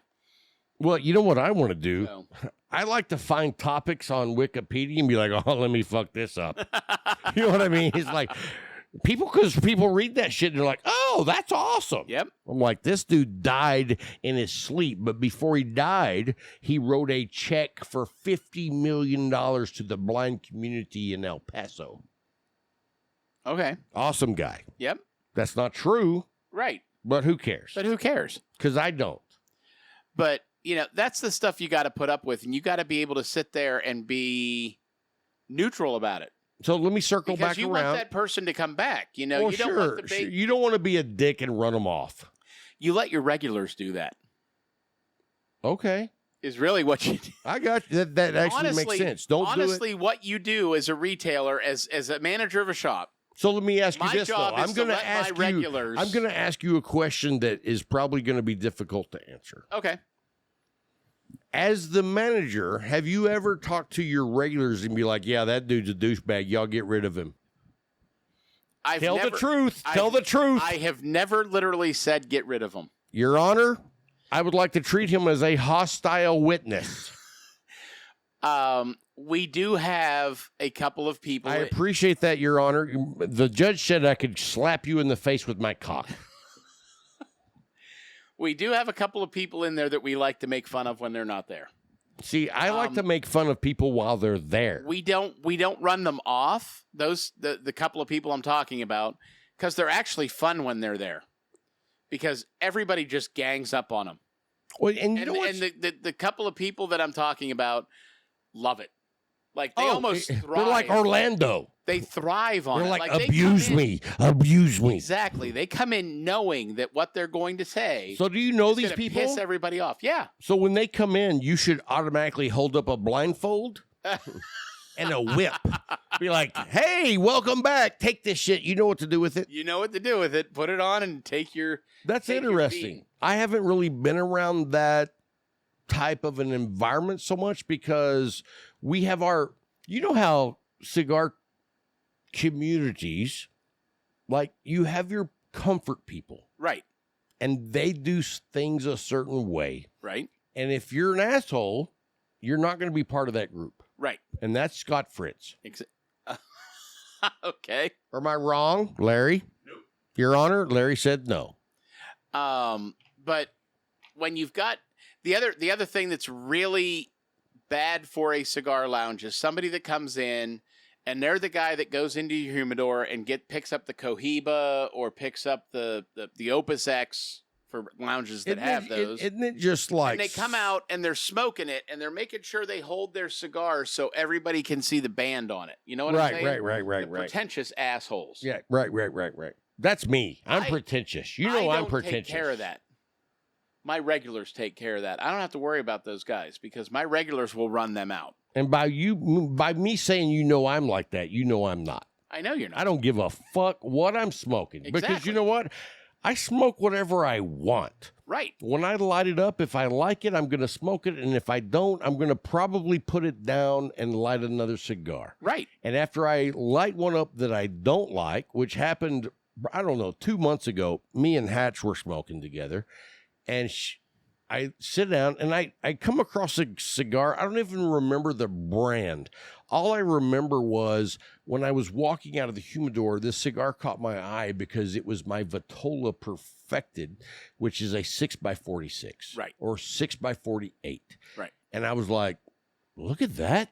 Speaker 3: Well, you know what I want to do?
Speaker 4: So.
Speaker 3: I like to find topics on Wikipedia and be like, oh, let me fuck this up. You know what I mean? It's like because people read that shit and they're like, oh, that's awesome.
Speaker 4: Yep.
Speaker 3: I'm like, this dude died in his sleep, but before he died, he wrote a check for $50 million to the blind community in El Paso.
Speaker 4: Okay.
Speaker 3: Awesome guy.
Speaker 4: Yep.
Speaker 3: That's not true.
Speaker 4: Right.
Speaker 3: But who cares?
Speaker 4: But who cares?
Speaker 3: Because I don't.
Speaker 4: But, that's the stuff you got to put up with, and you got to be able to sit there and be neutral about it.
Speaker 3: So let me circle
Speaker 4: Because
Speaker 3: back
Speaker 4: you
Speaker 3: around.
Speaker 4: want that person to come back. You
Speaker 3: Well,
Speaker 4: don't want the big...
Speaker 3: sure. You don't want to be a dick and run them off.
Speaker 4: You let your regulars do that.
Speaker 3: Okay.
Speaker 4: Is really what you do.
Speaker 3: I got you. That actually makes sense. Don't do it.
Speaker 4: Honestly, what you do as a retailer, as a manager of a shop,
Speaker 3: So let me ask you
Speaker 4: my
Speaker 3: this,
Speaker 4: job
Speaker 3: though.
Speaker 4: is to let my regulars...
Speaker 3: I'm going to ask you a question that is probably going to be difficult to answer.
Speaker 4: Okay.
Speaker 3: As the manager, have you ever talked to your regulars and be like, yeah, that dude's a douchebag. Y'all get rid of him. Tell the truth. Tell the truth.
Speaker 4: I have never literally said get rid of them.
Speaker 3: Your Honor, I would like to treat him as a hostile witness.
Speaker 4: We do have a couple of people.
Speaker 3: I appreciate that, Your Honor. The judge said I could slap you in the face with my cock.
Speaker 4: We do have a couple of people in there that we like to make fun of when they're not there.
Speaker 3: See, I like to make fun of people while they're there.
Speaker 4: We don't run them off. The couple of people I'm talking about, because they're actually fun when they're there. Because everybody just gangs up on them.
Speaker 3: Well,
Speaker 4: And the couple of people that I'm talking about love it. Like they almost thrive.
Speaker 3: They're like Orlando.
Speaker 4: They thrive on
Speaker 3: They're
Speaker 4: it.
Speaker 3: like,
Speaker 4: they
Speaker 3: abuse
Speaker 4: come in-
Speaker 3: me, abuse me.
Speaker 4: Exactly. They come in knowing that what they're going to say
Speaker 3: So do you know
Speaker 4: is
Speaker 3: these
Speaker 4: gonna
Speaker 3: people?
Speaker 4: piss everybody off. Yeah.
Speaker 3: So when they come in, you should automatically hold up a blindfold and a whip. Be like, hey, welcome back. Take this shit. You know what to do with it.
Speaker 4: You know what to do with it. Put it on and take your.
Speaker 3: That's
Speaker 4: take your
Speaker 3: interesting.
Speaker 4: beating.
Speaker 3: I haven't really been around that type of an environment so much because we have our, you know how cigar communities, like you have your comfort people
Speaker 4: Right.
Speaker 3: and they do things a certain way.
Speaker 4: Right.
Speaker 3: And if you're an asshole, you're not going to be part of that group.
Speaker 4: Right.
Speaker 3: And that's Scott Fritz.
Speaker 4: Okay.
Speaker 3: Am I wrong, Larry?
Speaker 2: No.
Speaker 3: Your Honor, Larry said no.
Speaker 4: But when you've got the other thing that's really bad for a cigar lounge is somebody that comes in and they're the guy that goes into your humidor and picks up the Cohiba or picks up the Opus X for lounges that have those.
Speaker 3: Isn't it just like...
Speaker 4: And they come out and they're smoking it and they're making sure they hold their cigar so everybody can see the band on it. You know what I'm saying?
Speaker 3: Right.
Speaker 4: Pretentious assholes.
Speaker 3: Yeah, right. That's me. I'm pretentious. You know I'm
Speaker 4: don't
Speaker 3: pretentious.
Speaker 4: take care of that. My regulars take care of that. I don't have to worry about those guys because my regulars will run them out.
Speaker 3: And by me saying you know I'm like that, you know I'm not.
Speaker 4: I know you're not.
Speaker 3: I don't give a fuck what I'm smoking. Because
Speaker 4: Exactly.
Speaker 3: you know what? I smoke whatever I want.
Speaker 4: Right.
Speaker 3: When I light it up, if I like it, I'm going to smoke it. And if I don't, I'm going to probably put it down and light another cigar.
Speaker 4: Right.
Speaker 3: And after I light one up that I don't like, which happened, I don't know, 2 months ago, me and Hatch were smoking together. And I sit down and I come across a cigar. I don't even remember the brand. All I remember was when I was walking out of the humidor, this cigar caught my eye because it was my Vitola Perfected, which is a 6x46.
Speaker 4: Right.
Speaker 3: Or 6x48.
Speaker 4: Right.
Speaker 3: And I was like, look at that.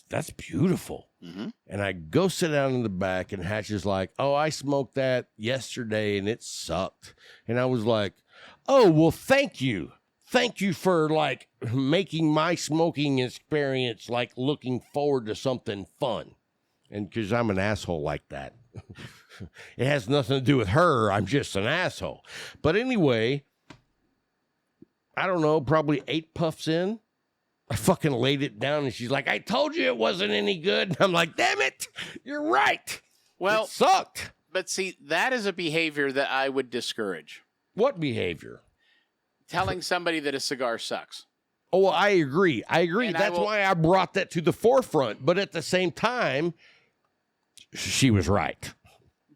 Speaker 3: That's beautiful.
Speaker 4: Mm-hmm.
Speaker 3: And I go sit down in the back and Hatch is like, oh, I smoked that yesterday and it sucked. And I was like, oh, well, thank you. Thank you for like making my smoking experience like looking forward to something fun. And because I'm an asshole like that. It has nothing to do with her. I'm just an asshole. But anyway, I don't know, probably 8 puffs in. I fucking laid it down and she's like, I told you it wasn't any good. And I'm like, damn it, you're right.
Speaker 4: Well,
Speaker 3: it sucked.
Speaker 4: but see, that is a behavior that I would discourage.
Speaker 3: What behavior?
Speaker 4: Telling somebody that a cigar sucks.
Speaker 3: Oh, well, I agree.
Speaker 4: And
Speaker 3: That's why I brought that to the forefront. But at the same time, she was right.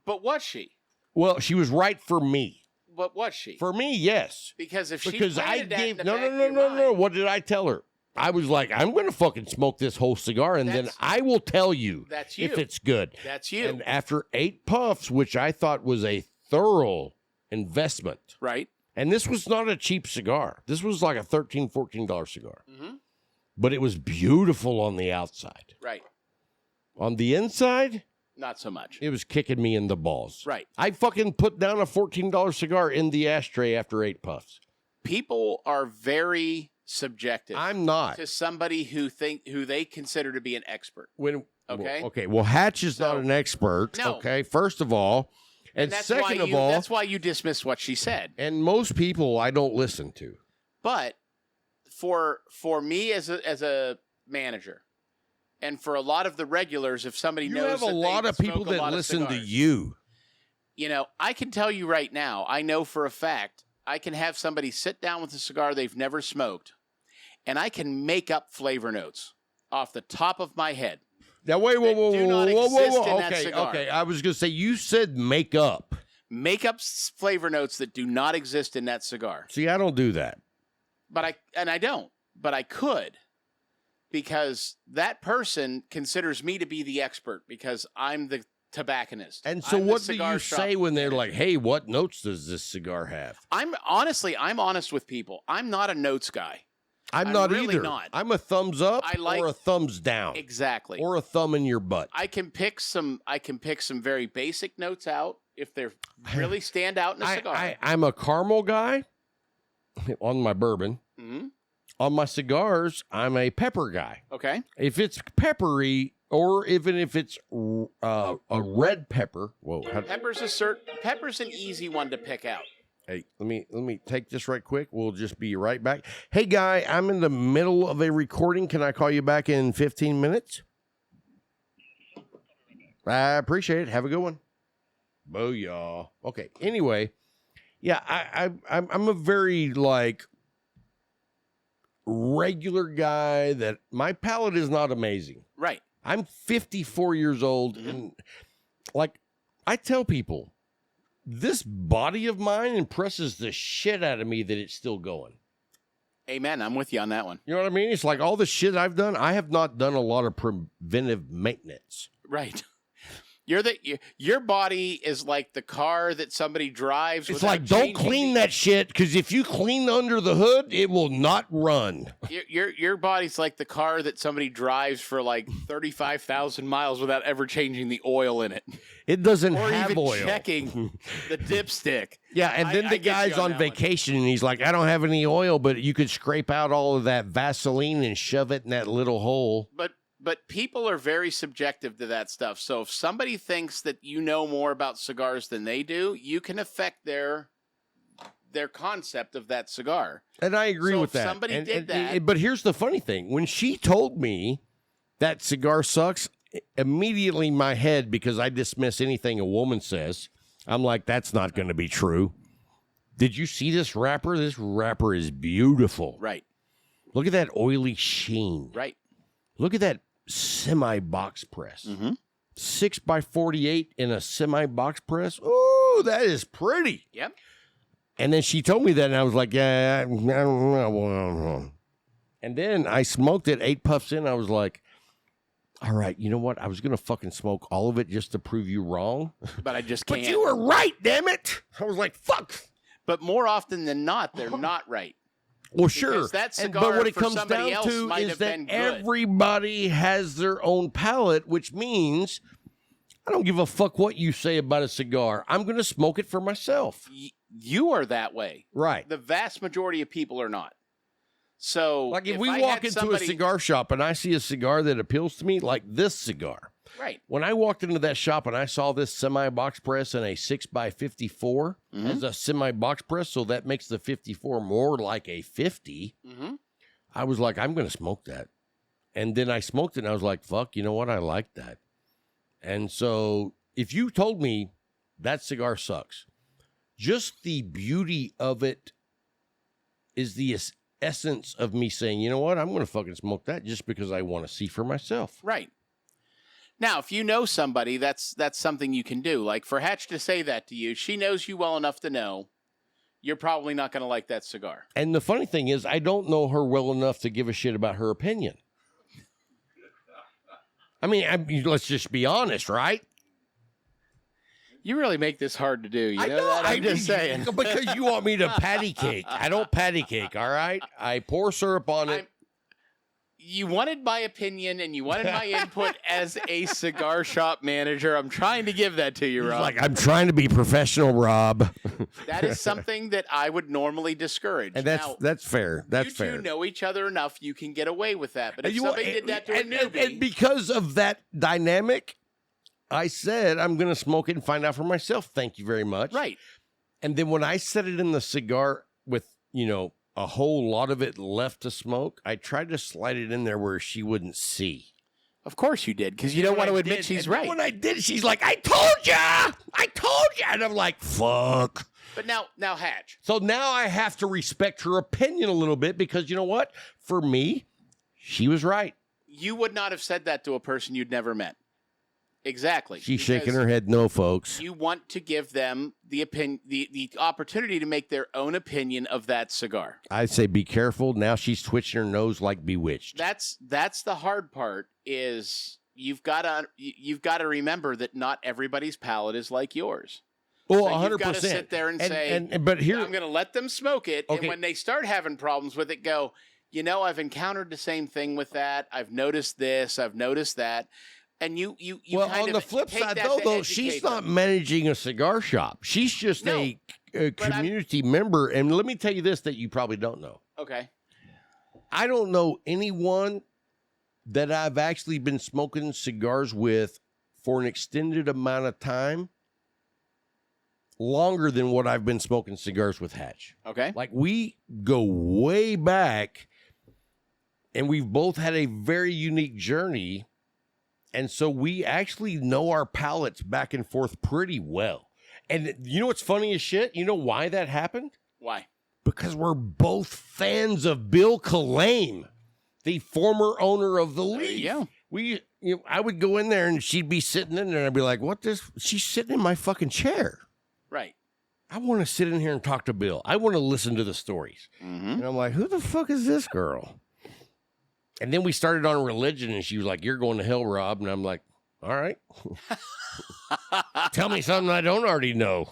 Speaker 4: But was she?
Speaker 3: Well, she was right for me.
Speaker 4: But was she?
Speaker 3: For me, yes.
Speaker 4: Because if she
Speaker 3: Because I
Speaker 4: planted that in
Speaker 3: gave
Speaker 4: the
Speaker 3: no.
Speaker 4: back of your mind-
Speaker 3: What did I tell her? I was like, I'm going to fucking smoke this whole cigar, and then
Speaker 4: That's-
Speaker 3: I will tell you
Speaker 4: That's you.
Speaker 3: if it's good.
Speaker 4: That's you.
Speaker 3: And after 8 puffs, which I thought was a thorough investment,
Speaker 4: Right.
Speaker 3: and this was not a cheap cigar. This was like a $13, $14 cigar.
Speaker 4: Mm-hmm.
Speaker 3: But it was beautiful on the outside.
Speaker 4: Right.
Speaker 3: On the inside,
Speaker 4: Not so much.
Speaker 3: it was kicking me in the balls.
Speaker 4: Right.
Speaker 3: I fucking put down a $14 cigar in the ashtray after 8 puffs.
Speaker 4: People are very subjective
Speaker 3: I'm not.
Speaker 4: to somebody who they consider to be an expert. Okay.
Speaker 3: Well, Hatch is not
Speaker 4: So-
Speaker 3: an expert.
Speaker 4: No.
Speaker 3: Okay. First of all, and
Speaker 4: that's
Speaker 3: second
Speaker 4: why
Speaker 3: of all,
Speaker 4: that's why you dismiss what she said.
Speaker 3: and most people I don't listen to.
Speaker 4: But for me as a manager, and for a lot of the regulars, if somebody
Speaker 3: You
Speaker 4: knows
Speaker 3: have a
Speaker 4: that
Speaker 3: lot
Speaker 4: they
Speaker 3: of people
Speaker 4: smoke a
Speaker 3: that
Speaker 4: lot of
Speaker 3: listen to
Speaker 4: cigars,
Speaker 3: you.
Speaker 4: You know, I can tell you right now, I know for a fact, I can have somebody sit down with a cigar they've never smoked, and I can make up flavor notes off the top of my head.
Speaker 3: Now, wait, whoa,
Speaker 4: that
Speaker 3: whoa,
Speaker 4: do
Speaker 3: whoa,
Speaker 4: not
Speaker 3: whoa,
Speaker 4: exist
Speaker 3: whoa,
Speaker 4: in that
Speaker 3: okay,
Speaker 4: cigar.
Speaker 3: okay. I was gonna say you said make up.
Speaker 4: Make up flavor notes that do not exist in that cigar.
Speaker 3: See, I don't do that.
Speaker 4: But I could, because that person considers me to be the expert because I'm the tobacconist.
Speaker 3: And so,
Speaker 4: I'm the
Speaker 3: what do
Speaker 4: cigar
Speaker 3: you
Speaker 4: shop
Speaker 3: say when they're
Speaker 4: manager.
Speaker 3: like, "Hey, what notes does this cigar have?"
Speaker 4: I'm honest with people. I'm not a notes guy.
Speaker 3: I'm
Speaker 4: I'm
Speaker 3: not
Speaker 4: really
Speaker 3: either.
Speaker 4: not.
Speaker 3: I'm a thumbs up
Speaker 4: I like-
Speaker 3: or a thumbs down
Speaker 4: Exactly.
Speaker 3: or a thumb in your butt.
Speaker 4: I can pick some very basic notes out if they really stand out in a cigar.
Speaker 3: I'm a caramel guy on my bourbon.
Speaker 4: Mhm.
Speaker 3: on my cigars, I'm a pepper guy.
Speaker 4: Okay.
Speaker 3: If it's peppery, or even if it's a red pepper. Whoa.
Speaker 4: Pepper's an easy one to pick out.
Speaker 3: Hey, let me take this right quick. We'll just be right back. Hey, guy, I'm in the middle of a recording. Can I call you back in 15 minutes? I appreciate it. Have a good one. Booyah. Okay. Anyway, yeah, I'm a very regular guy that my palate is not amazing.
Speaker 4: Right.
Speaker 3: I'm 54 years old, and I tell people, this body of mine impresses the shit out of me that it's still going.
Speaker 4: Amen. I'm with you on that one.
Speaker 3: You know what I mean? It's like all the shit I've done, I have not done a lot of preventive maintenance.
Speaker 4: Right. Your body is like the car that somebody drives.
Speaker 3: It's like, don't clean that shit, because if you clean under the hood, it will not run.
Speaker 4: Your body's like the car that somebody drives for 35,000 miles without ever changing the oil in it.
Speaker 3: It doesn't
Speaker 4: or
Speaker 3: have
Speaker 4: even
Speaker 3: oil.
Speaker 4: Checking the dipstick.
Speaker 3: Yeah, and then the guy's on vacation, and he's like, I don't have any oil, but you could scrape out all of that Vaseline and shove it in that little hole.
Speaker 4: But people are very subjective to that stuff. So if somebody thinks that you know more about cigars than they do, you can affect their concept of that cigar.
Speaker 3: And I agree with that.
Speaker 4: Somebody did that.
Speaker 3: But here's the funny thing. When she told me that cigar sucks, immediately my head, because I dismiss anything a woman says, I'm like, that's not going to be true. Did you see this wrapper? This wrapper is beautiful.
Speaker 4: Right.
Speaker 3: Look at that oily sheen.
Speaker 4: Right.
Speaker 3: Look at that semi-box press. 6x48 in a semi-box press. Oh, that is pretty.
Speaker 4: Yep.
Speaker 3: And then she told me that, and I was like, yeah, I don't know. And then I smoked it, 8 puffs in. I was like, all right, you know what? I was going to fucking smoke all of it just to prove you wrong.
Speaker 4: But I just can't.
Speaker 3: But you were right, damn it. I was like, fuck.
Speaker 4: But more often than not, they're not right.
Speaker 3: Well, sure.
Speaker 4: Because that cigar
Speaker 3: but what it
Speaker 4: for
Speaker 3: comes
Speaker 4: somebody
Speaker 3: down
Speaker 4: else
Speaker 3: to
Speaker 4: might
Speaker 3: is
Speaker 4: have
Speaker 3: that
Speaker 4: been good.
Speaker 3: everybody has their own palate, which means I don't give a fuck what you say about a cigar. I'm going to smoke it for myself.
Speaker 4: You are that way.
Speaker 3: Right.
Speaker 4: The vast majority of people are not. So,
Speaker 3: like if we walk into a cigar shop and I see a cigar that appeals to me, like this cigar.
Speaker 4: Right.
Speaker 3: When I walked into that shop and I saw this semi-box press and a 6x54 as a semi-box press, so that makes the 54 more like a 50, I was like, I'm going to smoke that. And then I smoked it and I was like, fuck, you know what? I like that. And so if you told me that cigar sucks, just the beauty of it is the essence of me saying, you know what? I'm going to fucking smoke that just because I want to see for myself.
Speaker 4: Right. Now, if you know somebody, that's something you can do. Like for Hatch to say that to you, she knows you well enough to know you're probably not going to like that cigar.
Speaker 3: And the funny thing is, I don't know her well enough to give a shit about her opinion. I mean, let's just be honest, right?
Speaker 4: You really make this hard to do. You know that? I'm just saying.
Speaker 3: Because you want me to patty cake. I don't patty cake, all right? I pour syrup on it.
Speaker 4: You wanted my opinion and you wanted my input as a cigar shop manager. I'm trying to give that to you, Rob.
Speaker 3: Like, I'm trying to be professional, Rob.
Speaker 4: That is something that I would normally discourage.
Speaker 3: And that's fair. That's fair.
Speaker 4: You two know each other enough, you can get away with that. But if somebody did that to a newbie...
Speaker 3: And because of that dynamic, I said, I'm going to smoke it and find out for myself. Thank you very much.
Speaker 4: Right.
Speaker 3: And then when I set it in the cigar with, a whole lot of it left to smoke, I tried to slide it in there where she wouldn't see.
Speaker 4: Of course you did, because you don't want to admit she's right.
Speaker 3: When I did, she's like, I told ya! I told ya! And I'm like, fuck.
Speaker 4: But now, Hatch.
Speaker 3: So now I have to respect her opinion a little bit because you know what? For me, she was right.
Speaker 4: You would not have said that to a person you'd never met. Exactly.
Speaker 3: She's shaking her head no, folks.
Speaker 4: You want to give them the opinion, the opportunity to make their own opinion of that cigar.
Speaker 3: I say be careful. Now she's twitching her nose like Bewitched.
Speaker 4: That's the hard part is you've got to remember that not everybody's palate is like yours.
Speaker 3: Well,
Speaker 4: so
Speaker 3: 100%.
Speaker 4: You've got to sit there and say,
Speaker 3: but here
Speaker 4: I'm going to let them smoke it.
Speaker 3: Okay.
Speaker 4: And when they start having problems with it, go, I've encountered the same thing with that. I've noticed this. I've noticed that. And you
Speaker 3: well,
Speaker 4: kind
Speaker 3: on
Speaker 4: of
Speaker 3: the flip
Speaker 4: take
Speaker 3: side,
Speaker 4: that
Speaker 3: though,
Speaker 4: to
Speaker 3: she's
Speaker 4: educate
Speaker 3: not
Speaker 4: them.
Speaker 3: managing a cigar shop. She's just a community member. And let me tell you this that you probably don't know.
Speaker 4: Okay.
Speaker 3: I don't know anyone that I've actually been smoking cigars with for an extended amount of time, longer than what I've been smoking cigars with Hatch.
Speaker 4: Okay.
Speaker 3: Like, we go way back, and we've both had a very unique journey, and so we actually know our palates back and forth pretty well. And you know what's funny as shit? You know why that happened?
Speaker 4: Why?
Speaker 3: Because we're both fans of Bill Kalame, the former owner of the Leaf.
Speaker 4: Yeah.
Speaker 3: I would go in there and she'd be sitting in there and I'd be like, what this? She's sitting in my fucking chair.
Speaker 4: Right.
Speaker 3: I want to sit in here and talk to Bill. I want to listen to the stories.
Speaker 4: Mm-hmm.
Speaker 3: And I'm like, who the fuck is this girl? And then we started on religion and she was like, you're going to hell, Rob. And I'm like, all right. Tell me something I don't already know.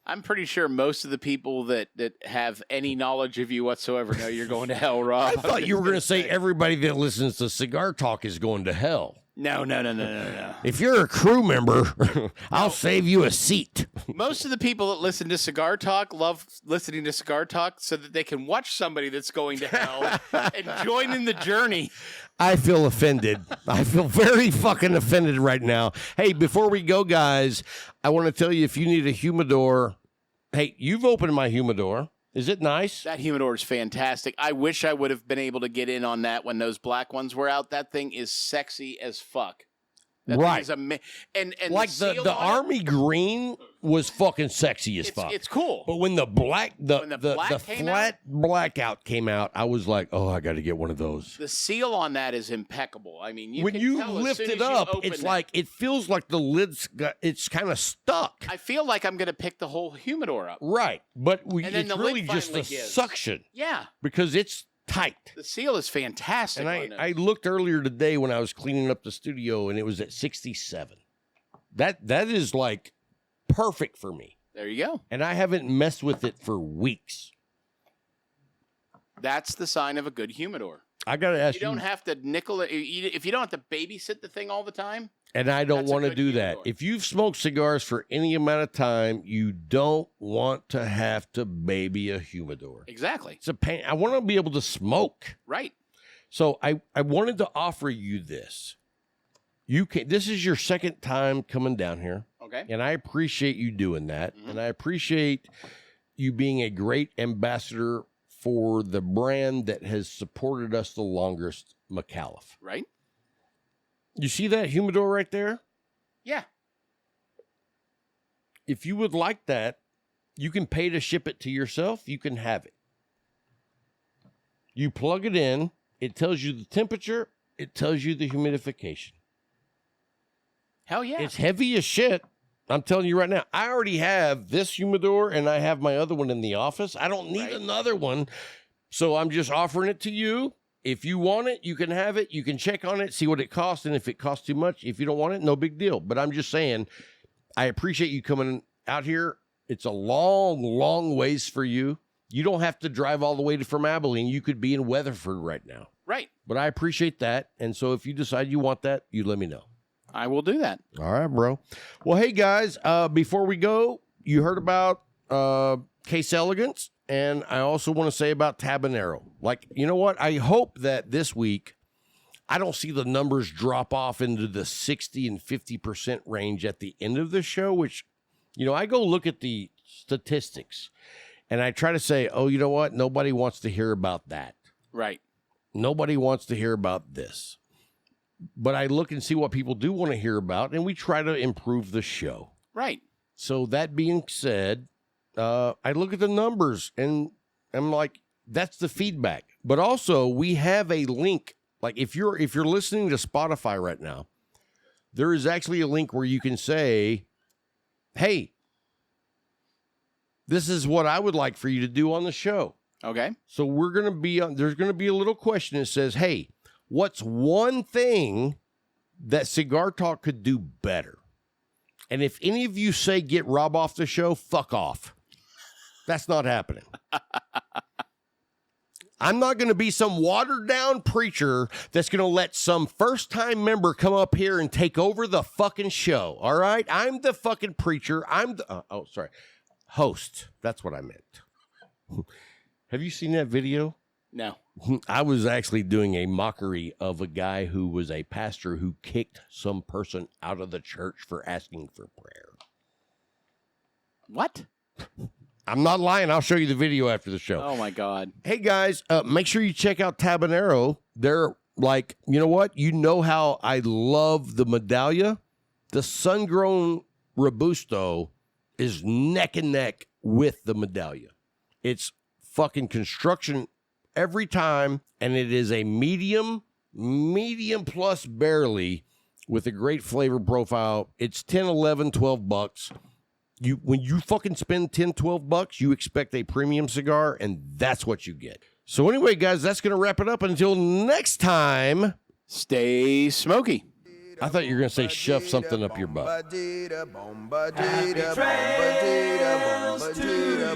Speaker 4: I'm pretty sure most of the people that have any knowledge of you whatsoever know you're going to hell, Rob.
Speaker 3: I thought you were going to say everybody that listens to Cigar Talk is going to hell.
Speaker 4: No.
Speaker 3: If you're a crew member, I'll save you a seat.
Speaker 4: Most of the people that listen to Cigar Talk love listening to Cigar Talk so that they can watch somebody that's going to hell and join in the journey.
Speaker 3: I feel offended. I feel very fucking offended right now. Hey, before we go, guys, I want to tell you, if you need a humidor, hey, you've opened my humidor. Is it nice?
Speaker 4: That humidor is fantastic. I wish I would have been able to get in on that when those black ones were out. That thing is sexy as fuck. That
Speaker 3: right.
Speaker 4: thing is and
Speaker 3: like the army green was fucking sexy as fuck.
Speaker 4: It's cool.
Speaker 3: But when the black, the
Speaker 4: black
Speaker 3: flat blackout came out, I was like, oh, I got to get one of those.
Speaker 4: The seal on that is impeccable. I mean,
Speaker 3: when you lift it up, it's like, it feels like the lid's it's kind of stuck.
Speaker 4: I feel like I'm going to pick the whole humidor up.
Speaker 3: Right. But it's
Speaker 4: the
Speaker 3: really
Speaker 4: lid
Speaker 3: just the
Speaker 4: finally gives.
Speaker 3: suction.
Speaker 4: Yeah.
Speaker 3: Because it's tight.
Speaker 4: The seal is fantastic.
Speaker 3: And I looked earlier today when I was cleaning up the studio, and it was at 67. That is like perfect for me.
Speaker 4: There you go.
Speaker 3: And I haven't messed with it for weeks.
Speaker 4: That's the sign of a good humidor.
Speaker 3: I got to ask you.
Speaker 4: You don't have to nickel it. If you don't have to babysit the thing all the time.
Speaker 3: And I don't want to do that.
Speaker 4: humidor.
Speaker 3: If you've smoked cigars for any amount of time, you don't want to have to baby a humidor.
Speaker 4: Exactly.
Speaker 3: It's a pain. I want to be able to smoke.
Speaker 4: Right.
Speaker 3: So I wanted to offer you this. This is your second time coming down here.
Speaker 4: Okay.
Speaker 3: And I appreciate you doing that. Mm-hmm. And I appreciate you being a great ambassador for the brand that has supported us the longest, McAuliffe.
Speaker 4: Right.
Speaker 3: You see that humidor right there?
Speaker 4: Yeah.
Speaker 3: If you would like that, you can pay to ship it to yourself. You can have it. You plug it in. It tells you the temperature. It tells you the humidification.
Speaker 4: Hell yeah.
Speaker 3: It's heavy as shit. I'm telling you right now. I already have this humidor, and I have my other one in the office. I don't need another one. So I'm just offering it to you. If you want it, you can have it. You can check on it, see what it costs, and if it costs too much, if you don't want it, no big deal. But I'm just saying, I appreciate you coming out here. It's a long, long ways for you. You don't have to drive all the way from Abilene. You could be in Weatherford right now.
Speaker 4: Right.
Speaker 3: But I appreciate that. And so if you decide you want that, you let me know.
Speaker 4: I will do that.
Speaker 3: All right, bro. Well, hey, guys, before we go, you heard about Case Elegance. And I also want to say about Tabanero. Like, you know what? I hope that this week I don't see the numbers drop off into the 60 and 50% range at the end of the show, which, I go look at the statistics and I try to say, oh, you know what? Nobody wants to hear about that.
Speaker 4: Right.
Speaker 3: Nobody wants to hear about this. But I look and see what people do want to hear about, and we try to improve the show.
Speaker 4: Right.
Speaker 3: So that being said, I look at the numbers and I'm like, that's the feedback. But also we have a link. Like if you're listening to Spotify right now, there is actually a link where you can say, hey, this is what I would like for you to do on the show.
Speaker 4: Okay.
Speaker 3: So there's going to be a little question that says, hey, what's one thing that Cigar Talk could do better? And if any of you say get Rob off the show, fuck off. That's not happening. I'm not going to be some watered down preacher that's going to let some first time member come up here and take over the fucking show. All right. I'm the fucking preacher. I'm the, host. That's what I meant. Have you seen that video?
Speaker 4: No.
Speaker 3: I was actually doing a mockery of a guy who was a pastor who kicked some person out of the church for asking for prayer.
Speaker 4: What?
Speaker 3: I'm not lying. I'll show you the video after the show.
Speaker 4: Oh, my God.
Speaker 3: Hey, guys, make sure you check out Tabanero. They're like, you know what? You know how I love the Medallia? The sun-grown Robusto is neck and neck with the Medallia. It's fucking construction every time, and it is a medium plus barely with a great flavor profile. It's 10, 11, 12 bucks. When you fucking spend 10, 12 bucks, you expect a premium cigar, and that's what you get. So anyway, guys, that's going to wrap it up. Until next time,
Speaker 4: stay smoky.
Speaker 3: I thought you were going to say shove something up your butt.
Speaker 6: Happy trails until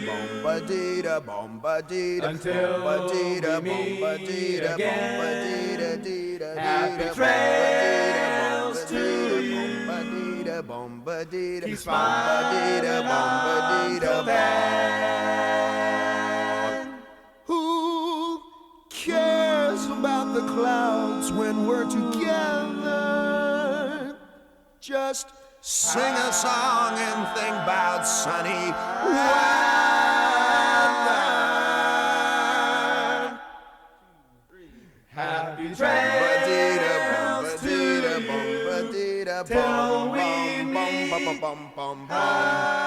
Speaker 6: we meet again. Happy trails keep smiling until then. Who cares about the clouds when we're together? Just sing a song and think about sunny weather. Happy trails till we meet again.